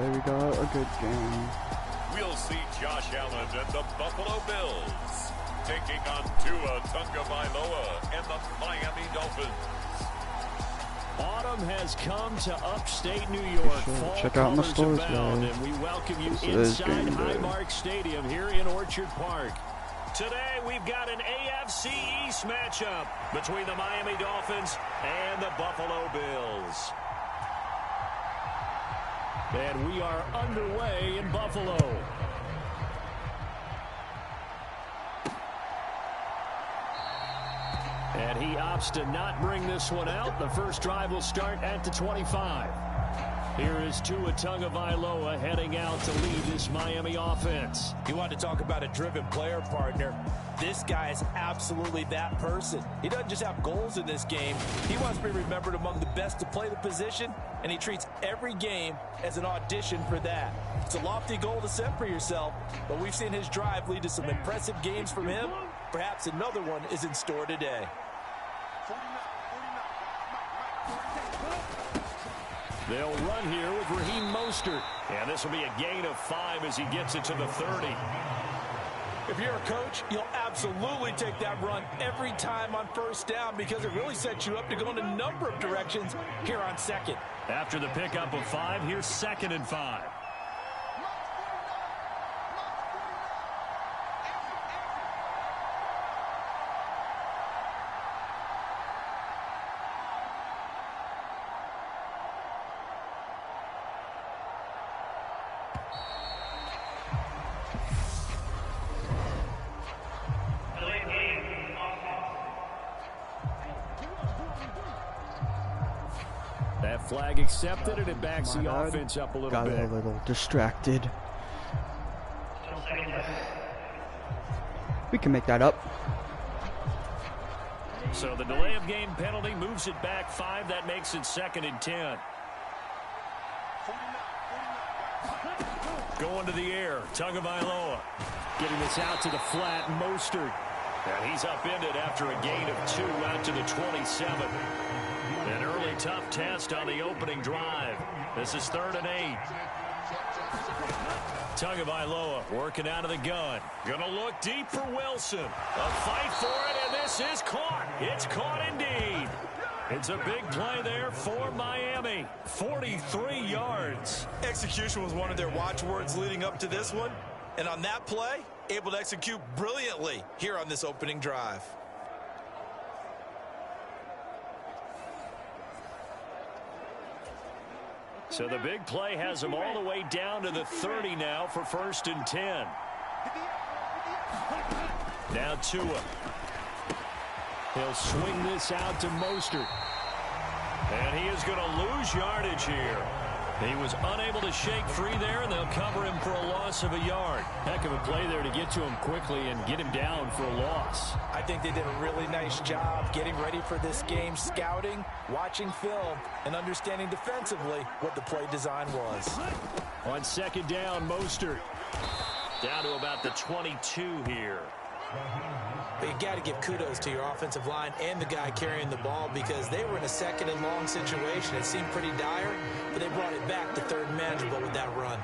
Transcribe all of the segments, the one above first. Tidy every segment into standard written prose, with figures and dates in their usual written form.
Today we got a good game. We'll see Josh Allen and the Buffalo Bills taking on Tua Tagovailoa and the Miami Dolphins. Autumn has come to upstate New York. Fall check out my stores, abound, guys. and we welcome you This inside is Highmark Stadium here in Orchard Park. Today we've got an AFC East matchup between the Miami Dolphins and the Buffalo Bills. And we are underway in Buffalo. And he opts to not bring this one out. The first drive will start at the 25. Here is Tua Tagovailoa heading out to lead this Miami offense. You want to talk about a driven player, partner. This guy is absolutely that person. He doesn't just have goals in this game. He wants to be remembered among the best to play the position, and he treats every game as an audition for that. It's a lofty goal to set for yourself, but we've seen his drive lead to some impressive games from him. Perhaps another one is in store today. They'll run here with Raheem Mostert. And this will be a gain of 5 as he gets it to the 30. If you're a coach, you'll absolutely take that run every time on first down because it really sets you up to go in a number of directions here on second. After the pickup of 5, here's 2nd and 5. That flag accepted, and it backs the offense up a little bit. Got a little distracted. We can make that up. So the delay of game penalty moves it back 5. That makes it 2nd and 10. Going to the air, Tagovailoa. Getting this out to the flat, Mostert. And he's upended after a gain of 2 out to the 27. An early tough test on the opening drive. This is 3rd and 8. Tagovailoa working out of the gun. Gonna look deep for Wilson. A fight for it, and this is caught. It's caught indeed. It's a big play there for Miami. 43 yards. Execution was one of their watchwords leading up to this one. And on that play, able to execute brilliantly here on this opening drive. So the big play has him all the way down to the 30 now for 1st and 10. Now Tua. He'll swing this out to Mostert. And he is going to lose yardage here. He was unable to shake free there, and they'll cover him for a loss of a yard. Heck of a play there to get to him quickly and get him down for a loss. I think they did a really nice job getting ready for this game, scouting, watching film, and understanding defensively what the play design was. On 2nd down, Mostert. Down to about the 22 here. But you got to give kudos to your offensive line and the guy carrying the ball because they were in a 2nd and long situation. It seemed pretty dire, but they brought it back to 3rd and manageable with that run.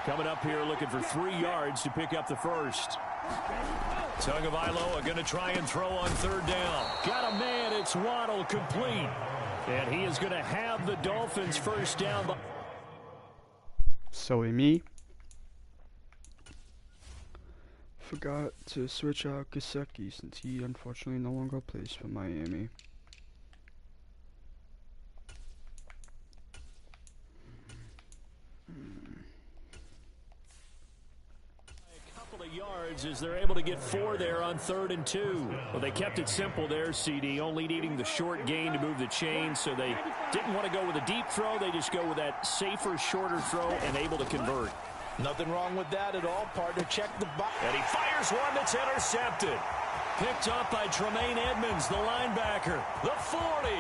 Coming up here looking for 3 yards to pick up the first. Tagovailoa going to try and throw on 3rd down. Got a man. It's Waddle complete. And he is going to have the Dolphins first down. So me. Forgot to switch out Gesicki since he unfortunately no longer plays for Miami. A couple of yards as they're able to get 4 there on 3rd and 2. Well, they kept it simple there, CD, only needing the short gain to move the chain, so they didn't want to go with a deep throw. They just go with that safer, shorter throw and able to convert. Nothing wrong with that at all, partner. Check the box. And he fires one that's intercepted. Picked up by Tremaine Edmonds, the linebacker. The 40.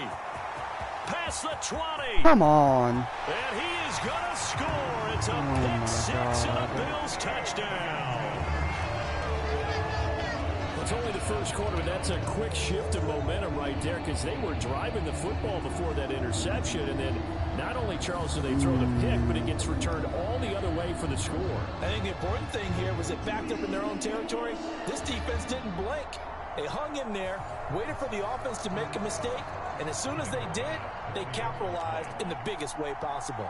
Past the 20. Come on. And he is going to score. It's a pick 6 and a Bills touchdown. it's only the first quarter, but that's a quick shift of momentum right there because they were driving the football before that interception. And then not only, Charles, do they throw the pick, but it gets returned all the other way for the score. I think the important thing here was it backed up in their own territory. This defense didn't blink. They hung in there, waited for the offense to make a mistake, and as soon as they did, they capitalized in the biggest way possible.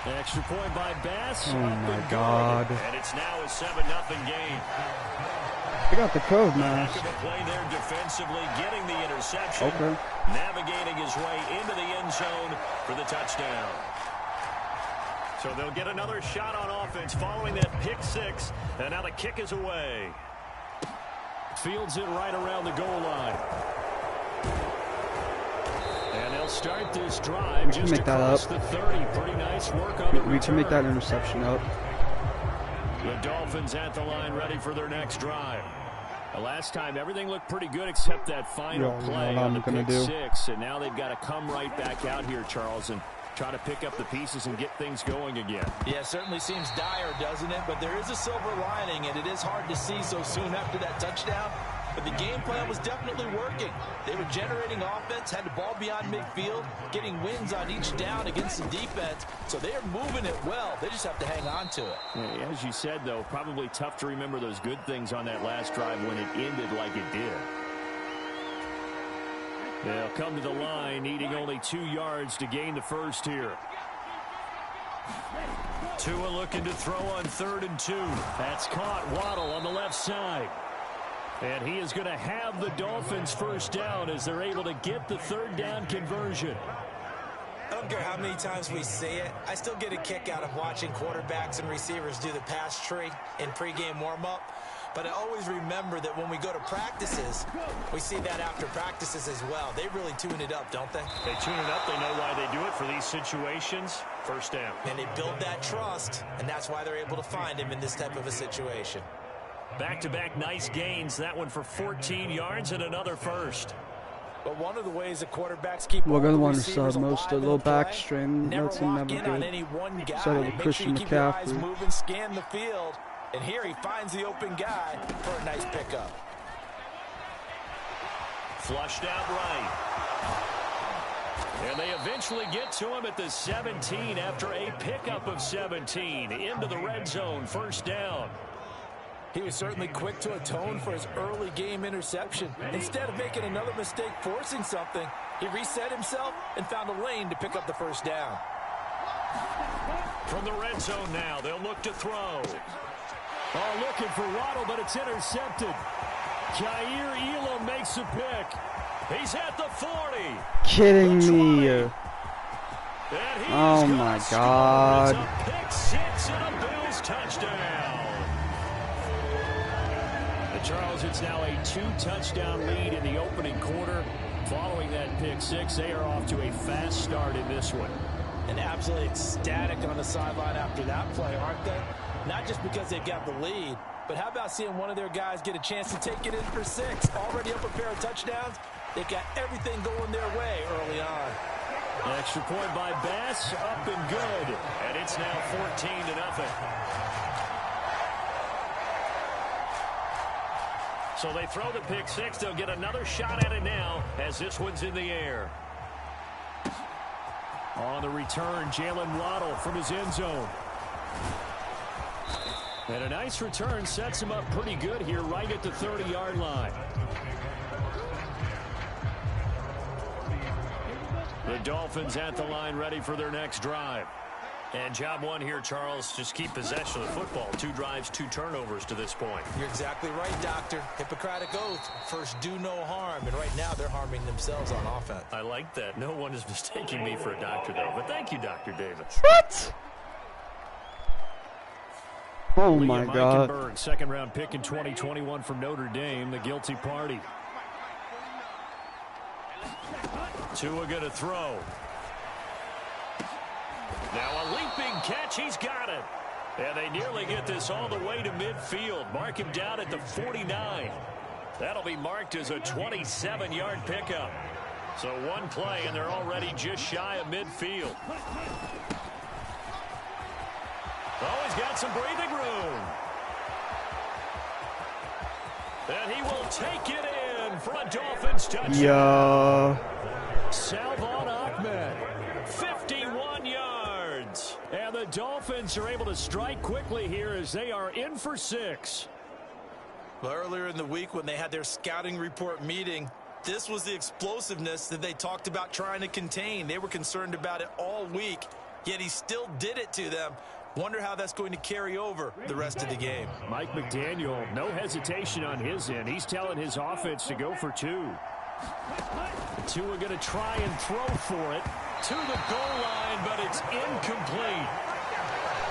Extra point by Bass. Oh my God. And it's now a 7-0 game. I got the code, man. Back of a play there defensively, getting the interception. Okay. Navigating his way into the end zone for the touchdown. So they'll get another shot on offense following that pick six. And now the kick is away. Fields it right around the goal line. And they'll start this drive just across the 30. Pretty nice work on the return. We can make that interception up. The Dolphins at the line ready for their next drive. The last time everything looked pretty good except that final play on the pick six. And now they've got to come right back out here, Charles, and try to pick up the pieces and get things going again. Yeah, it certainly seems dire, doesn't it? But there is a silver lining, and it is hard to see so soon after that touchdown. But the game plan was definitely working. They were generating offense, had the ball beyond midfield, getting wins on each down against the defense. So they are moving it well. They just have to hang on to it. Yeah, as you said, though, probably tough to remember those good things on that last drive when it ended like it did. They'll come to the line, needing only 2 yards to gain the first here. Tua looking to throw on 3rd and 2. That's caught. Waddle on the left side. And he is going to have the Dolphins first down as they're able to get the 3rd down conversion. I don't care how many times we see it. I still get a kick out of watching quarterbacks and receivers do the pass tree in pregame warm-up. But I always remember that when we go to practices, we see that after practices as well. They really tune it up, don't they? They tune it up. They know why they do it for these situations. First down. And they build that trust, and that's why they're able to find him in this type of a situation. Back-to-back nice gains. That one for 14 yards and another first. But one of the ways the quarterbacks keep We're going to want to receivers sub most a little back strain. That's never good. On any one guy. Started with Christian Keep your eyes McCaffrey. moving, scan the field. And here he finds the open guy for a nice pickup. Flushed out right. And they eventually get to him at the 17 after a pickup of 17. Into the red zone, first down. He was certainly quick to atone for his early game interception. Instead of making another mistake forcing something, he reset himself and found a lane to pick up the first down. From the red zone now, they'll look to throw. Oh, looking for Waddle, but it's intercepted. Kaiir Elam makes a pick. He's at the 40. Kidding me. Oh my God. It's a pick six and a Bills touchdown. Charles, it's now a 2-touchdown lead in the opening quarter. Following that pick six, they are off to a fast start in this one. And absolutely ecstatic on the sideline after that play, aren't they? Not just because they've got the lead, but how about seeing one of their guys get a chance to take it in for 6? Already up a pair of touchdowns. They've got everything going their way early on. An extra point by Bass, up and good. And it's now 14-0. So they throw the pick six. They'll get another shot at it now as this one's in the air. On the return, Jalen Waddle from his end zone. And a nice return sets him up pretty good here right at the 30-yard line. The Dolphins at the line ready for their next drive. And job one here, Charles, just keep possession of the football. 2 drives, 2 turnovers to this point. You're exactly right, Doctor. Hippocratic oath. First, do no harm. And right now, they're harming themselves on offense. I like that. No one is mistaking me for a doctor, though. But thank you, Dr. Davis. What? Oh my God. Eichenberg, second-round pick in 2021 from Notre Dame, the guilty party. Tua going to throw. Now a leaping catch. He's got it. And they nearly get this all the way to midfield. Mark him down at the 49. That'll be marked as a 27-yard pickup. So one play, and they're already just shy of midfield. Oh, he's got some breathing room. And he will take it in for a Dolphins touchdown. Yeah. Salvon Ahmed, 51 yards. And the Dolphins are able to strike quickly here as they are in for 6. Well, earlier in the week when they had their scouting report meeting, this was the explosiveness that they talked about trying to contain. They were concerned about it all week, yet he still did it to them. Wonder how that's going to carry over the rest of the game. Mike McDaniel, no hesitation on his end. He's telling his offense to go for 2. Tua going to try and throw for it to the goal line, but it's incomplete.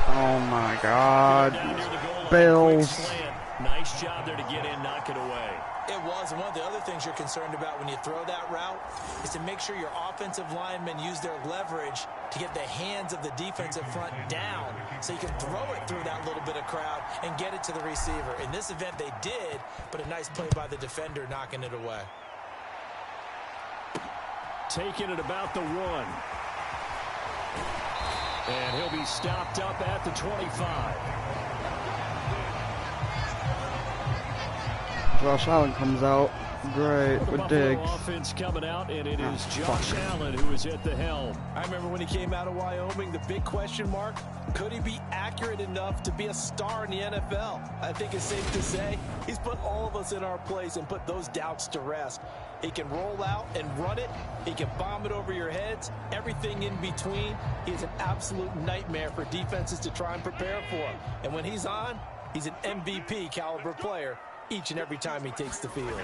Oh my God. Bills. Nice job there to get in, knock it away. It was. And one of the other things you're concerned about when you throw that route is to make sure your offensive linemen use their leverage to get the hands of the defensive front down so you can throw it through that little bit of crowd and get it to the receiver. In this event, they did, but a nice play by the defender knocking it away. Taking it about the 1. And he'll be stopped up at the 25. Josh Allen comes out. Great with Diggs. Offense coming out, and it is Josh Allen who is at the helm. I remember when he came out of Wyoming, the big question mark, could he be accurate enough to be a star in the NFL? I think it's safe to say he's put all of us in our place and put those doubts to rest. He can roll out and run it. He can bomb it over your heads. Everything in between. He's an absolute nightmare for defenses to try and prepare for. And when he's on, he's an MVP caliber player each and every time he takes the field.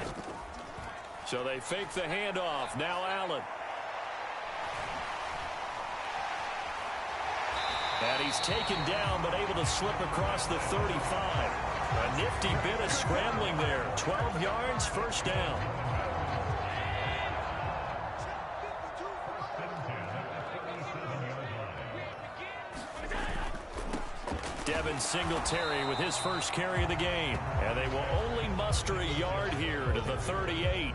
So they fake the handoff. Now Allen. And he's taken down, but able to slip across the 35. A nifty bit of scrambling there. 12 yards, first down. Devin Singletary with his first carry of the game. And they will only muster a yard here to the 38.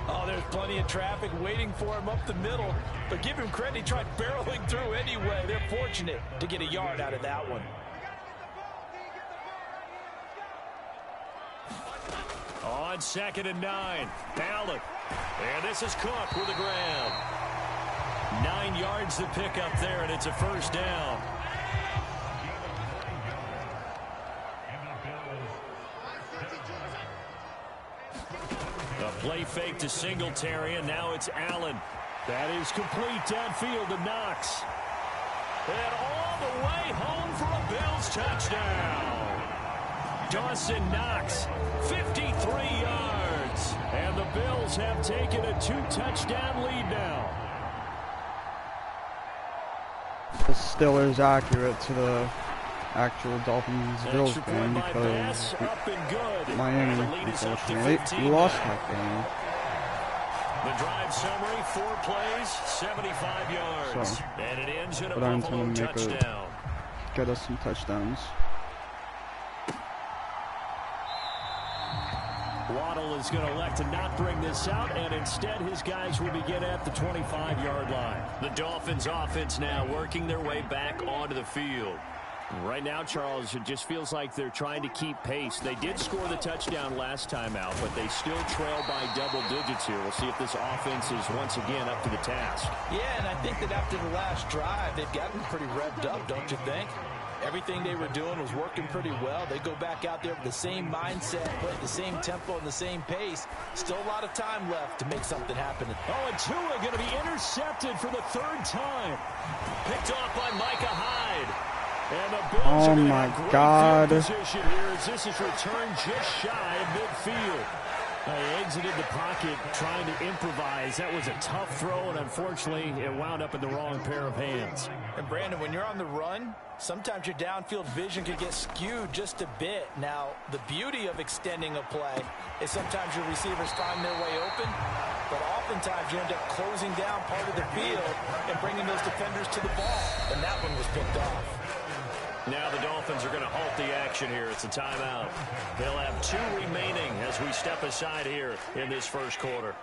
Oh, there's plenty of traffic waiting for him up the middle. But give him credit, he tried barreling through anyway. They're fortunate to get a yard out of that one. On 2nd and 9. Allen. And this is Cook with the ground. 9 yards to pick up there, and it's a first down. A play fake to Singletary, and now it's Allen. That is complete downfield to Knox. And all the way home for a Bills touchdown. Dawson Knox, 53 yards. And the Bills have taken a 2-touchdown lead now. The Steelers accurate to the actual Dolphins-Bills game because Miami, unfortunately, lost that game. The drive summary, 4 plays, 75 yards. So, and it ends in a but I'm Buffalo going to touchdown. Get us some touchdowns. Waddle is going to elect to not bring this out, and instead his guys will begin at the 25-yard line. The Dolphins offense now working their way back onto the field. Right now, Charles, it just feels like they're trying to keep pace. They did score the touchdown last time out, but they still trail by double digits here. We'll see if this offense is once again up to the task. Yeah, and I think that after the last drive, they've gotten pretty revved up, don't you think? Everything they were doing was working pretty well. They go back out there with the same mindset, play at the same tempo and the same pace. Still a lot of time left to make something happen. Oh, and Tua going to be intercepted for the 3rd time. Picked off by Micah Hyde. And the Bills Oh are my in a great God. field position here as this is returned just shy of midfield. They exited the pocket trying to improvise. That was a tough throw, and unfortunately, it wound up in the wrong pair of hands. And Brandon, when you're on the run, sometimes your downfield vision can get skewed just a bit. Now, the beauty of extending a play is sometimes your receivers find their way open, but oftentimes you end up closing down part of the field and bringing those defenders to the ball. And that one was picked off. Now the Dolphins are going to halt the action here. It's a timeout. They'll have 2 remaining as we step aside here in this first quarter.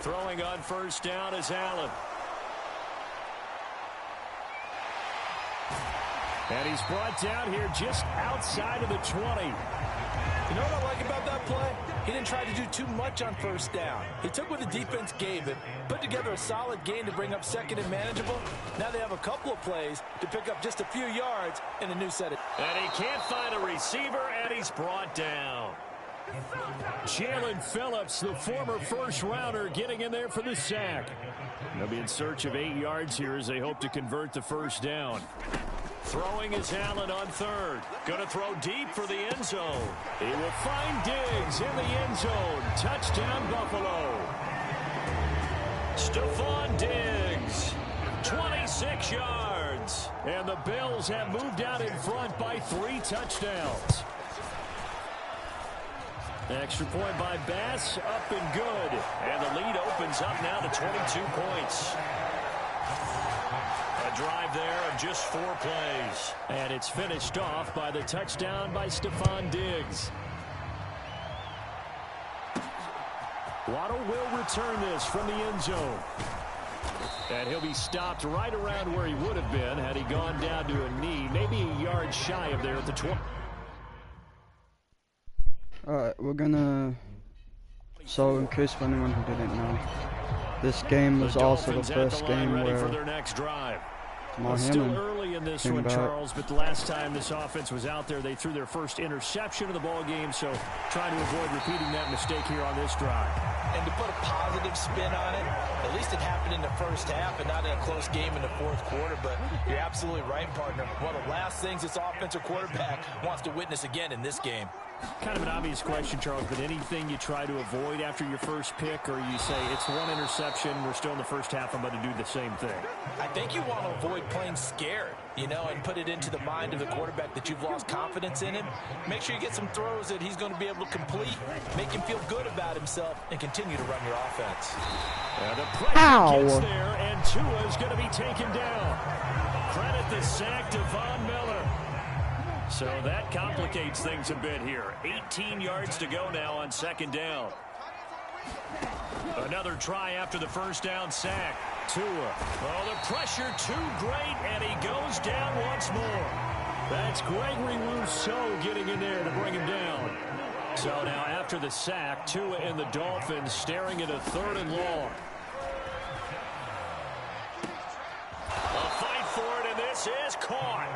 Throwing on first down is Allen. And he's brought down here just outside of the 20. You know what I like about that play? He didn't try to do too much on first down. He took what the defense gave him, put together a solid gain to bring up second and manageable. Now they have a couple of plays to pick up just a few yards in a new set of... And he can't find a receiver, and he's brought down. Jalen Phillips, the former first-rounder, getting in there for the sack. They'll be in search of 8 yards here as they hope to convert the first down. Throwing is Allen on third. Going to throw deep for the end zone. He will find Diggs in the end zone. Touchdown, Buffalo. Stephon Diggs, 26 yards. And the Bills have moved out in front by 3 touchdowns. Extra point by Bass, up and good. And the lead opens up now to 22 points. A drive there of just 4 plays. And it's finished off by the touchdown by Stephon Diggs. Waddle will return this from the end zone. And he'll be stopped right around where he would have been had he gone down to a knee, maybe a yard shy of there at the 20. Alright, we're gonna... So, in case for anyone who didn't know, this game was also the first game where Still early in this one, Charles, but the last time this offense was out there, they threw their first interception of the ball game, so trying to avoid repeating that mistake here on this drive. And to put a positive spin on it, at least it happened in the first half and not in a close game in the fourth quarter, but you're absolutely right, partner. One of the last things this offensive quarterback wants to witness again in this game. Kind of an obvious question, Charles, but anything you try to avoid after your first pick, or you say it's one interception, we're still in the first half, I'm going to do the same thing? I think you want to avoid playing scared, you know, and put it into the mind of the quarterback that you've lost confidence in him. Make sure you get some throws that he's going to be able to complete, make him feel good about himself, and continue to run your offense. The pressure gets there, and Tua is going to be taken down. Credit the sack to Von Miller. So that complicates things a bit here. 18 yards to go now on second down. Another try after the first down sack. Tua. Oh, the pressure too great, and he goes down once more. That's Gregory Rousseau getting in there to bring him down. So now after the sack, Tua and the Dolphins staring at a 3rd and long. A fight for it, and this is caught.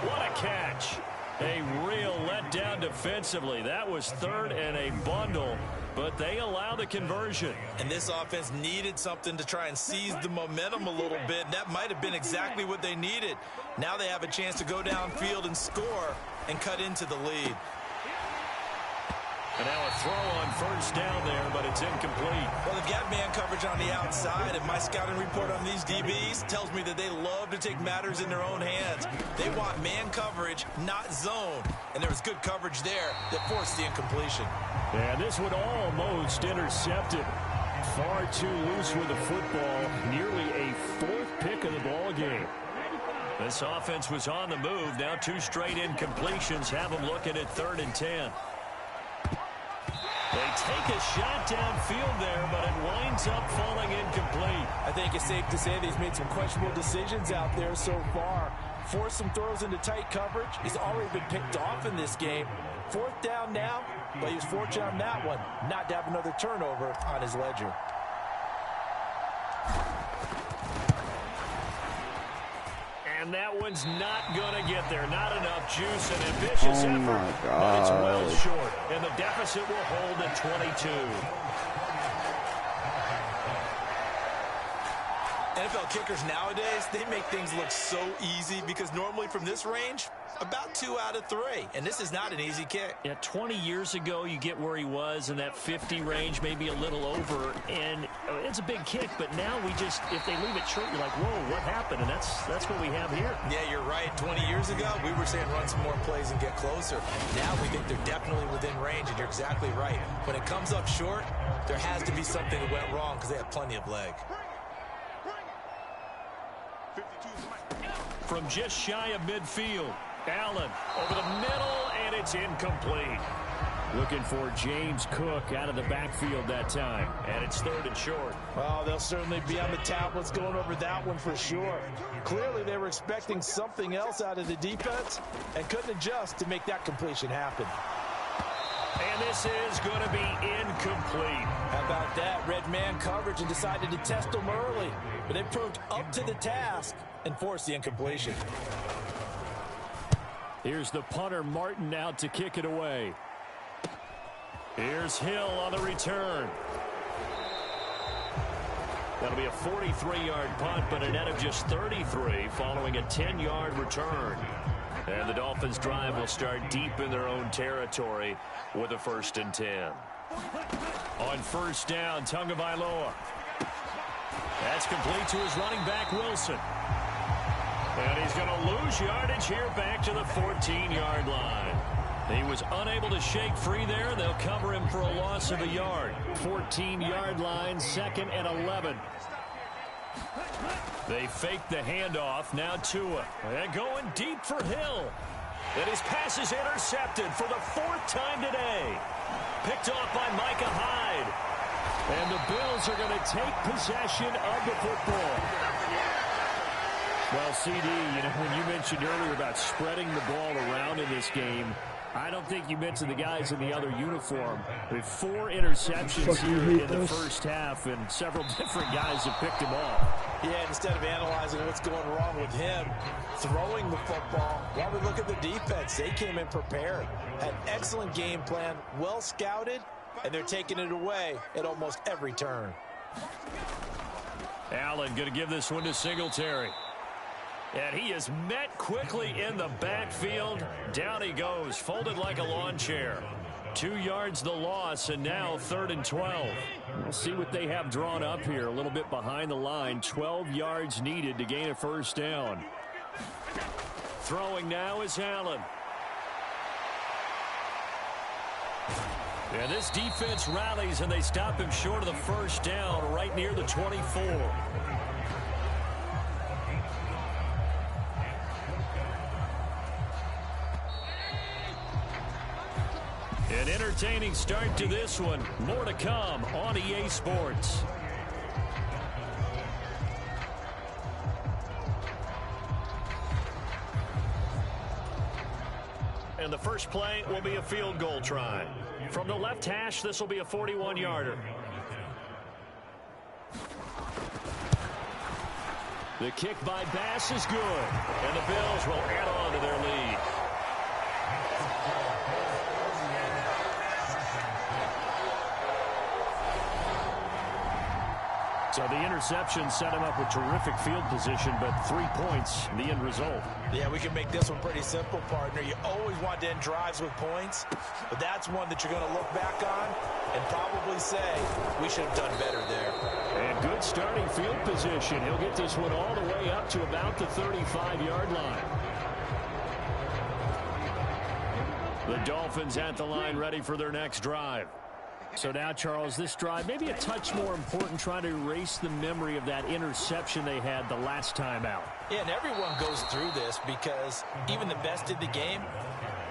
What a catch. A real letdown defensively. That was 3rd and a bundle, but they allow the conversion. And this offense needed something to try and seize the momentum a little bit. And that might have been exactly what they needed. Now they have a chance to go downfield and score and cut into the lead. And now a throw on first down there, but it's incomplete. Well, they've got man coverage on the outside, and my scouting report on these DBs tells me that they love to take matters in their own hands. They want man coverage, not zone. And there was good coverage there that forced the incompletion. And this one almost intercepted. Far too loose with the football. Nearly a 4th pick of the ball game. This offense was on the move. Now 2 straight incompletions have them looking at 3rd and 10. They take a shot downfield there, but it winds up falling incomplete. I think it's safe to say that he's made some questionable decisions out there so far. Forced some throws into tight coverage. He's already been picked off in this game. 4th down now, but he was fortunate on that one not to have another turnover on his ledger. And that one's not going to get there. Not enough juice and ambitious effort. But it's well short. And the deficit will hold at 22. NFL kickers nowadays, they make things look so easy because normally from this range, about 2 out of 3. And this is not an easy kick. Yeah, 20 years ago, you get where he was in that 50 range, maybe a little over. And it's a big kick, but now we just, if they leave it short, you're like, whoa, what happened? And that's what we have here. Yeah, you're right. 20 years ago, we were saying run some more plays and get closer. Now we think they're definitely within range, and you're exactly right. When it comes up short, there has to be something that went wrong because they have plenty of leg. From just shy of midfield, Allen over the middle, and it's incomplete. Looking for James Cook out of the backfield that time. And it's 3rd and short. Well, they'll certainly be on the tablets going over that one for sure. Clearly, they were expecting something else out of the defense and couldn't adjust to make that completion happen. And this is going to be incomplete. How about that? Red man coverage and decided to test them early. But they proved up to the task and forced the incompletion. Here's the punter, Martin, out to kick it away. Here's Hill on the return. That'll be a 43-yard punt, but a net of just 33 following a 10-yard return. And the Dolphins' drive will start deep in their own territory with a 1st and 10. On 1st down, Tagovailoa. That's complete to his running back, Wilson. And he's going to lose yardage here back to the 14-yard line. He was unable to shake free there. They'll cover him for a loss of a yard. 14-yard line, 2nd and 11. They fake the handoff. Now Tua. And going deep for Hill. And his pass is intercepted for the 4th time today. Picked off by Micah Hyde. And the Bills are going to take possession of the football. Well, CD, you know, when you mentioned earlier about spreading the ball around in this game, I don't think you mentioned the guys in the other uniform. With 4 interceptions here in the first half, and several different guys have picked him off. Yeah, instead of analyzing what's going wrong with him, throwing the football, while we look at the defense, they came in prepared. Had excellent game plan, well scouted, and they're taking it away at almost every turn. Allen going to give this one to Singletary. And he is met quickly in the backfield. Down he goes, folded like a lawn chair. 2 yards the loss, and now 3rd and 12. We'll see what they have drawn up here. A little bit behind the line. 12 yards needed to gain a 1st down. Throwing now is Allen. And this defense rallies, and they stop him short of the 1st down right near the 24. An entertaining start to this one. More to come on EA Sports. And the first play will be a field goal try. From the left hash, this will be a 41-yarder. The kick by Bass is good. And the Bills will add on to their lead. So the interception set him up with terrific field position, but 3 points, the end result. Yeah, we can make this one pretty simple, partner. You always want to end drives with points, but that's one that you're going to look back on and probably say, we should have done better there. And good starting field position. He'll get this one all the way up to about the 35-yard line. The Dolphins at the line ready for their next drive. So now, Charles, this drive maybe a touch more important, trying to erase the memory of that interception they had the last time out. Yeah, and everyone goes through this because even the best in the game,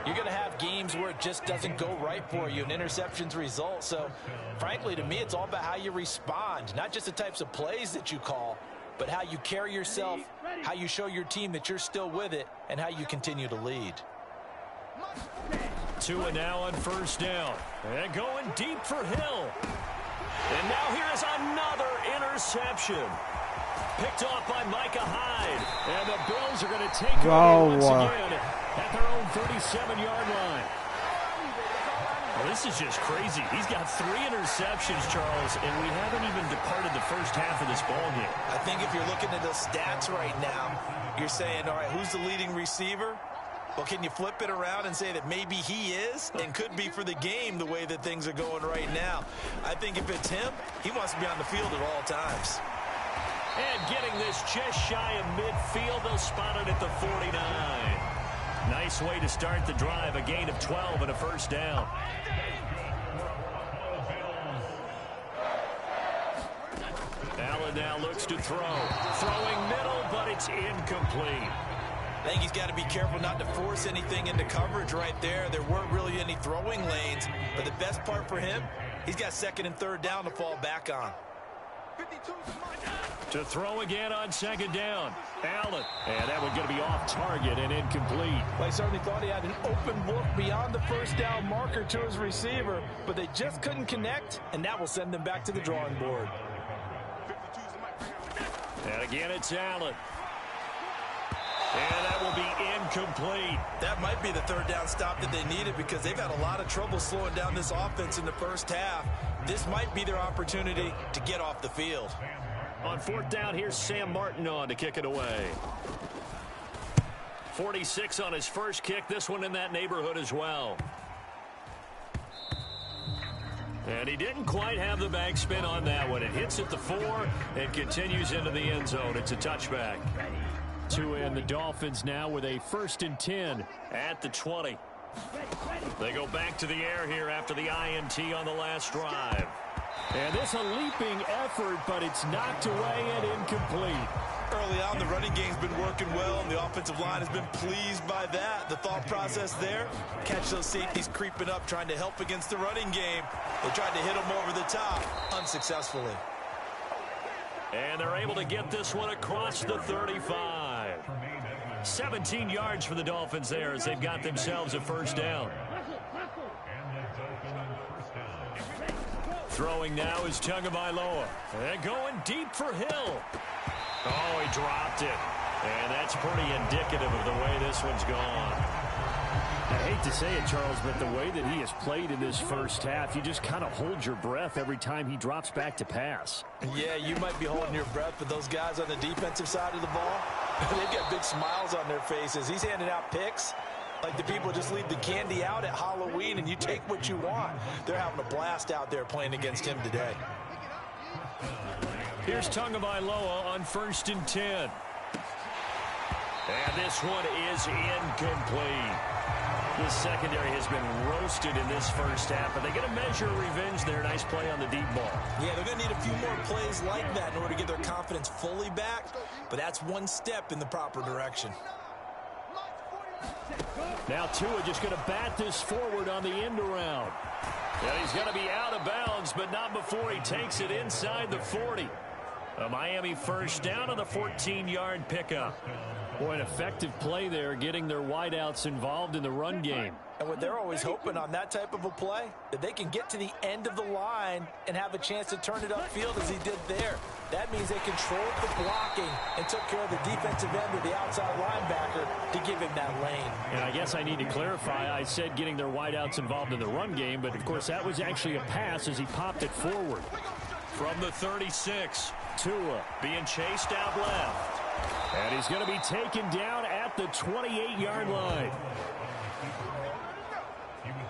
you're going to have games where it just doesn't go right for you and interceptions result. So, frankly, to me, it's all about how you respond, not just the types of plays that you call, but how you carry yourself, how you show your team that you're still with it, and how you continue to lead. Tua now on 1st down. And going deep for Hill. And now here is another interception. Picked off by Micah Hyde. And the Bills are going to take over once again at their own 37-yard line. Well, this is just crazy. He's got 3 interceptions, Charles, and we haven't even departed the first half of this ball game. I think if you're looking at the stats right now, you're saying, all right, who's the leading receiver? Well, can you flip it around and say that maybe he is and could be for the game the way that things are going right now? I think if it's him, he wants to be on the field at all times. And getting this just shy of midfield, they'll spot it at the 49. Nice way to start the drive, a gain of 12 and a 1st down. Allen now looks to throw. Throwing middle, but it's incomplete. I think he's got to be careful not to force anything into coverage right there. There weren't really any throwing lanes, but the best part for him, he's got second and third down to fall back on. To throw again on second down. Allen. And that one going to be off target and incomplete. Well, I certainly thought he had an open look beyond the first down marker to his receiver, but they just couldn't connect, and that will send them back to the drawing board. And again, it's Allen. And that will be incomplete. That might be the third down stop that they needed because they've had a lot of trouble slowing down this offense in the first half. This might be their opportunity to get off the field. On fourth down, here's Sam Martin on to kick it away. 46 on his first kick. This one in that neighborhood as well. And he didn't quite have the backspin on that one. It hits at the 4 and continues into the end zone. It's a touchback. Tua and the Dolphins now with a 1st and 10 at the 20. They go back to the air here after the INT on the last drive. And this a leaping effort, but it's knocked away and incomplete. Early on, the running game's been working well, and the offensive line has been pleased by that. The thought process there, catch those safeties creeping up, trying to help against the running game. They tried to hit them over the top, unsuccessfully. And they're able to get this one across the 35. 17 yards for the Dolphins there as they've got themselves a first down. Throwing now is Tagovailoa. And going deep for Hill. Oh, he dropped it. And that's pretty indicative of the way this one's gone. I hate to say it, Charles, but the way that he has played in this first half, you just kind of hold your breath every time he drops back to pass. Yeah, you might be holding your breath, but those guys on the defensive side of the ball, they've got big smiles on their faces. He's handing out picks like the people just leave the candy out at Halloween and you take what you want. They're having a blast out there playing against him today. Here's Tagovailoa on 1st and 10. And this one is incomplete. The secondary has been roasted in this first half, but they get a measure of revenge there. Nice play on the deep ball. Yeah, they're going to need a few more plays like that in order to get their confidence fully back, but that's one step in the proper direction. Now Tua just going to bat this forward on the end around. And he's going to be out of bounds, but not before he takes it inside the 40. A Miami first down on the 14-yard pickup. Boy, an effective play there, getting their wideouts involved in the run game. And what they're always hoping on that type of a play, that they can get to the end of the line and have a chance to turn it upfield as he did there. That means they controlled the blocking and took care of the defensive end of the outside linebacker to give him that lane. And I guess I need to clarify, I said getting their wideouts involved in the run game, but of course that was actually a pass as he popped it forward. From the 36, Tua being chased out left. And he's going to be taken down at the 28-yard line.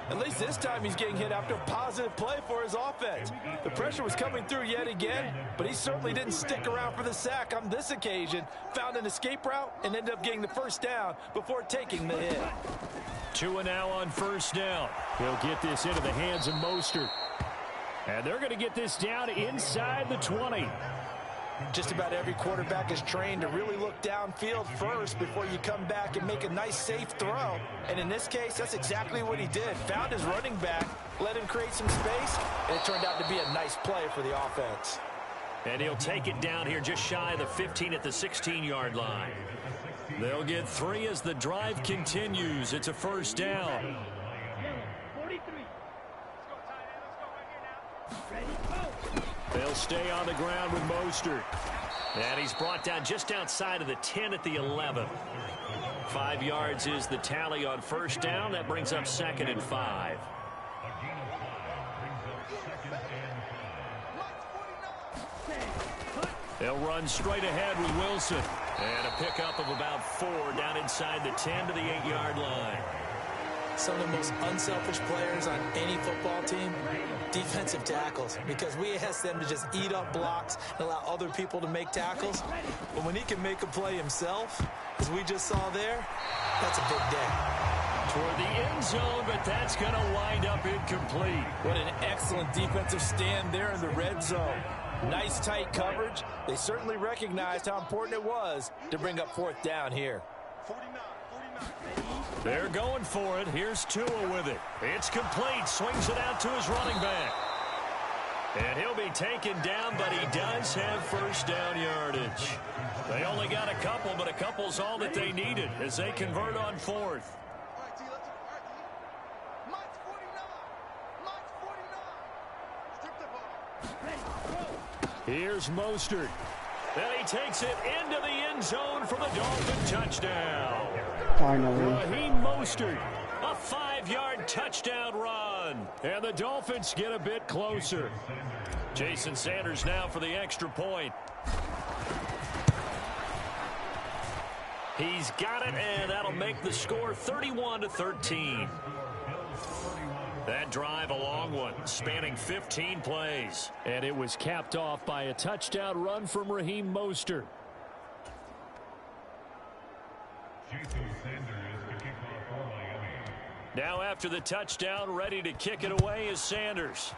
At least this time he's getting hit after a positive play for his offense. The pressure was coming through yet again, but he certainly didn't stick around for the sack on this occasion. Found an escape route and ended up getting the first down before taking the hit. Tua now on first down. He'll get this into the hands of Mostert. And they're going to get this down inside the 20. Just about every quarterback is trained to really look downfield first before you come back and make a nice, safe throw. And in this case, that's exactly what he did. Found his running back, let him create some space, and it turned out to be a nice play for the offense. And he'll take it down here just shy of the 15 at the 16-yard line. They'll get 3 as the drive continues. It's a first down. They'll stay on the ground with Mostert. And he's brought down just outside of the 10 at the 11. 5 yards is the tally on first down. That brings up 2nd and 5. They'll run straight ahead with Wilson. And a pickup of about 4 down inside the 10 to the 8-yard line. Some of the most unselfish players on any football team, defensive tackles, because we ask them to just eat up blocks and allow other people to make tackles. But when he can make a play himself, as we just saw there, that's a big day. Toward the end zone, but that's going to wind up incomplete. What an excellent defensive stand there in the red zone. Nice tight coverage. They certainly recognized how important it was to bring up 4th down here. They're going for it. Here's Tua with it. It's complete. Swings it out to his running back. And he'll be taken down, but he does have first down yardage. They only got a couple, but a couple's all that they needed as they convert on fourth. Here's Mostert. And he takes it into the end zone for the Dolphin touchdown. Finally. Raheem Mostert, a 5-yard touchdown run. And the Dolphins get a bit closer. Jason Sanders now for the extra point. He's got it, and that'll make the score 31-13. That drive, a long one, spanning 15 plays. And it was capped off by a touchdown run from Raheem Mostert. Now after the touchdown, ready to kick it away is Sanders.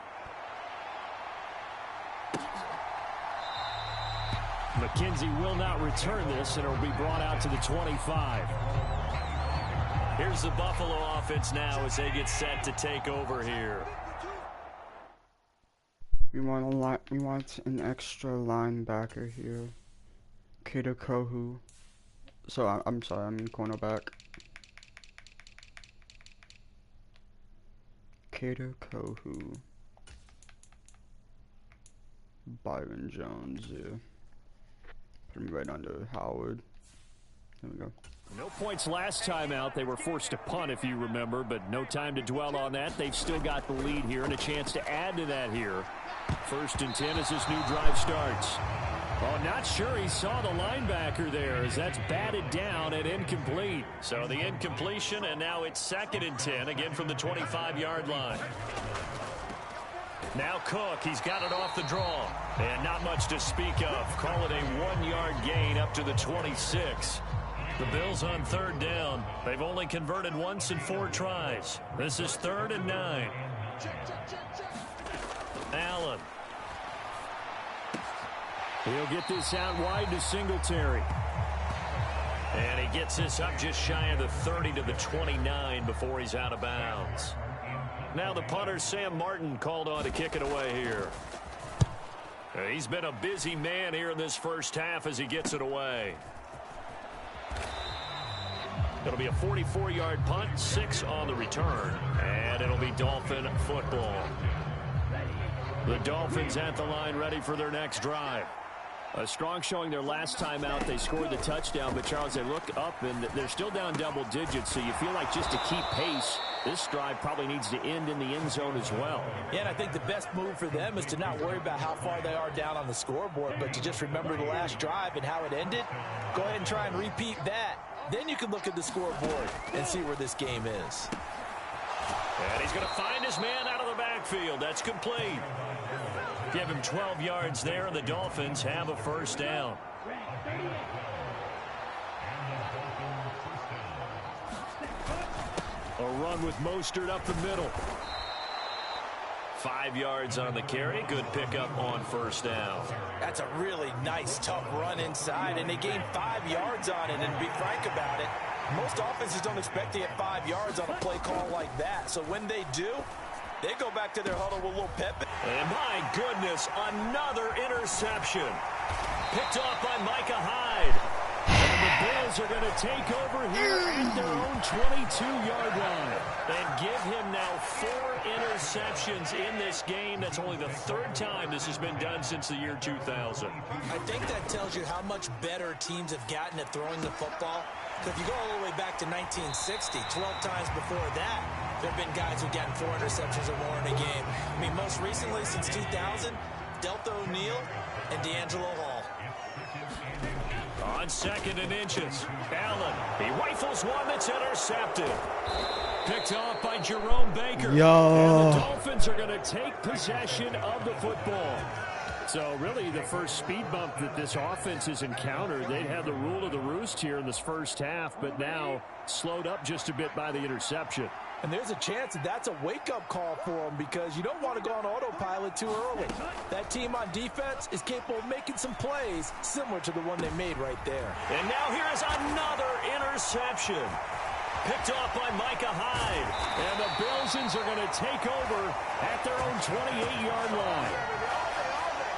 McKenzie will not return this, and it will be brought out to the 25. Here's the Buffalo offense now as they get set to take over here. We want an extra linebacker here. Kato Kohu. So I'm sorry, I mean cornerback. Kato Kohu. Byron Jones, yeah. Put him right under Howard. There we go. No points last time out. They were forced to punt, if you remember, but no time to dwell on that. They've still got the lead here and a chance to add to that here. 1st and 10 as this new drive starts. Oh, not sure he saw the linebacker there as that's batted down and incomplete. So the incompletion, and now it's 2nd and 10, again from the 25-yard line. Now Cook, he's got it off the draw. And not much to speak of. Call it a 1-yard gain up to the 26. The Bills on 3rd down. They've only converted once in 4 tries. This is 3rd and 9. Allen. He'll get this out wide to Singletary. And he gets this up just shy of the 30 to the 29 before he's out of bounds. Now the punter, Sam Martin, called on to kick it away here. He's been a busy man here in this first half as he gets it away. It'll be a 44-yard punt, 6 on the return, and it'll be Dolphin football. The Dolphins at the line ready for their next drive. A strong showing their last time out. They scored the touchdown, but Charles, they look up and they're still down double digits, so you feel like just to keep pace, this drive probably needs to end in the end zone as well. Yeah, and I think the best move for them is to not worry about how far they are down on the scoreboard, but to just remember the last drive and how it ended. Go ahead and try and repeat that. Then you can look at the scoreboard and see where this game is. And he's going to find his man out of the backfield. That's complete. Give him 12 yards there, and the Dolphins have a first down. A run with Mostert up the middle. 5 yards on the carry. Good pickup on first down. That's a really nice, tough run inside, and they gained 5 yards on it. And to be frank about it, most offenses don't expect to get 5 yards on a play call like that. So when they do, they go back to their huddle with a little pep. And my goodness, another interception. Picked off by Micah Hyde. And the Bills are going to take over here at their own 22-yard line. And give him now 4 interceptions in this game. That's only the 3rd time this has been done since the year 2000. I think that tells you how much better teams have gotten at throwing the football. Because if you go all the way back to 1960, 12 times before that, there have been guys who've gotten 4 interceptions or more in a game. I mean, most recently, since 2000, Delta O'Neal and D'Angelo Hall. On 2nd and inches, Allen, he rifles one that's intercepted. Picked off by Jerome Baker. And the Dolphins are going to take possession of the football. So really the first speed bump that this offense has encountered, they'd had the rule of the roost here in this first half, but now slowed up just a bit by the interception. And there's a chance that that's a wake-up call for them because you don't want to go on autopilot too early. That team on defense is capable of making some plays similar to the one they made right there. And now here is another interception. Picked off by Micah Hyde. And the Bilsons are going to take over at their own 28-yard line.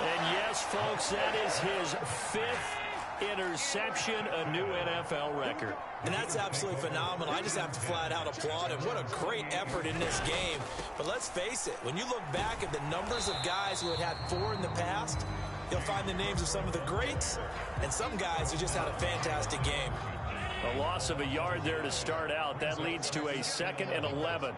And yes, folks, that is his 5th interception, a new NFL record. And that's absolutely phenomenal. I just have to flat out applaud him. What a great effort in this game. But let's face it, when you look back at the numbers of guys who had 4 in the past, you'll find the names of some of the greats and some guys who just had a fantastic game. A loss of a yard there to start out. That leads to a 2nd and 11.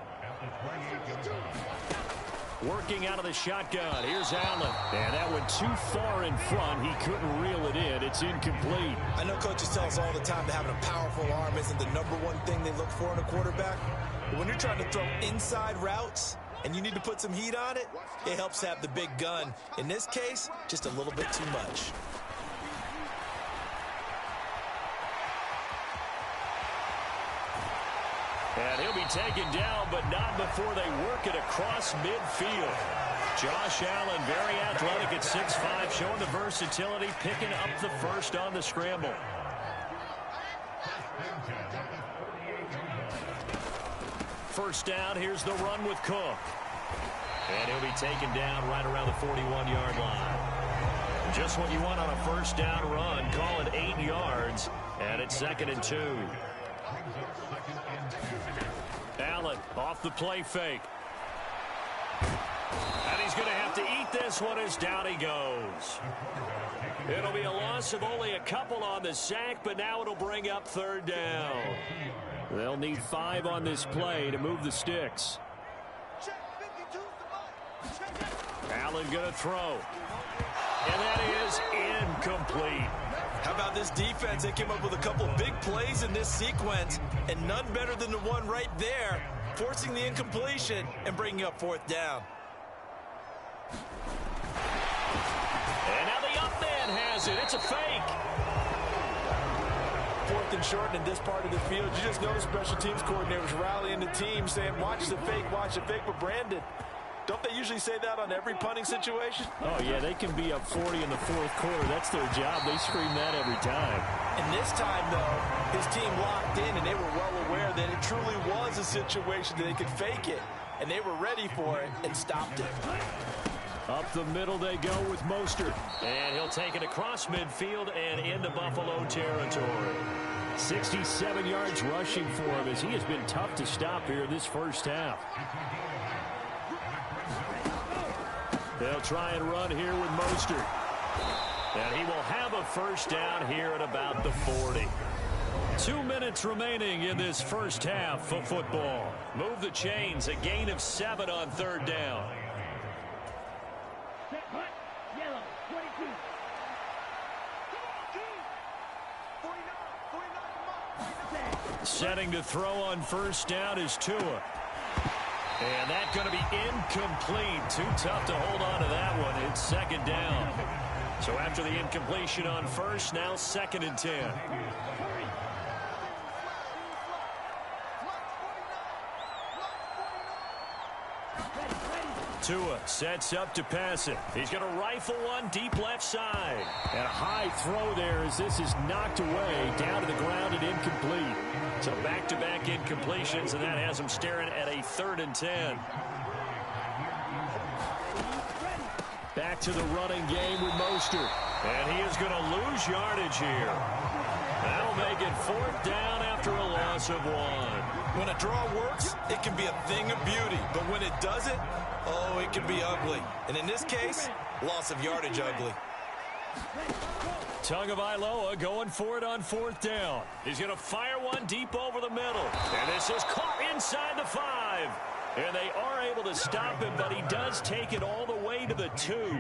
Working out of the shotgun. Here's Allen. And that went too far in front. He couldn't reel it in. It's incomplete. I know coaches tell us all the time that having a powerful arm isn't the #1 thing they look for in a quarterback. But when you're trying to throw inside routes and you need to put some heat on it, it helps have the big gun. In this case, just a little bit too much. And he'll be taken down, but not before they work it across midfield. Josh Allen, very athletic at 6'5", showing the versatility, picking up the first on the scramble. First down, here's the run with Cook. And he'll be taken down right around the 41-yard line. Just what you want on a first down run. Call it 8 yards, and it's 2nd and 2. Allen off the play fake. And he's going to have to eat this one as down he goes. It'll be a loss of only a couple on the sack, but now it'll bring up 3rd down. They'll need 5 on this play to move the sticks. Allen going to throw. And that is incomplete. How about this defense? They came up with a couple of big plays in this sequence, and none better than the one right there, forcing the incompletion and bringing up 4th down. And now the up man has it. It's a fake. 4th and short in this part of the field. You just notice special teams coordinators rallying the team saying, watch the fake, but Brandon, don't they usually say that on every punting situation? Oh, yeah, they can be up 40 in the 4th quarter. That's their job. They scream that every time. And this time, though, his team locked in, and they were well aware that it truly was a situation that they could fake it, and they were ready for it and stopped it. Up the middle they go with Mostert. And he'll take it across midfield and into Buffalo territory. 67 yards rushing for him as he has been tough to stop here this first half. They'll try and run here with Mostert. And he will have a first down here at about the 40. 2 minutes remaining in this first half of football. Move the chains, a gain of 7 on 3rd down. Setting to throw on first down is Tua. And that's going to be incomplete. Too tough to hold on to that one. It's 2nd down. So after the incompletion on first, now 2nd and 10. Tua sets up to pass it. He's going to rifle one deep left side. And a high throw there as this is knocked away down to the ground and incomplete. So back-to-back incompletions, and that has him staring at a 3rd and 10. Back to the running game with Mostert. And he is going to lose yardage here. That'll make it 4th down after a loss of 1. When a draw works, it can be a thing of beauty. But when it doesn't, oh, it can be ugly. And in this case, loss of yardage ugly. Tagovailoa going for it on 4th down. He's going to fire one deep over the middle. And this is caught inside the 5. And they are able to stop him, but he does take it all the way to the 2.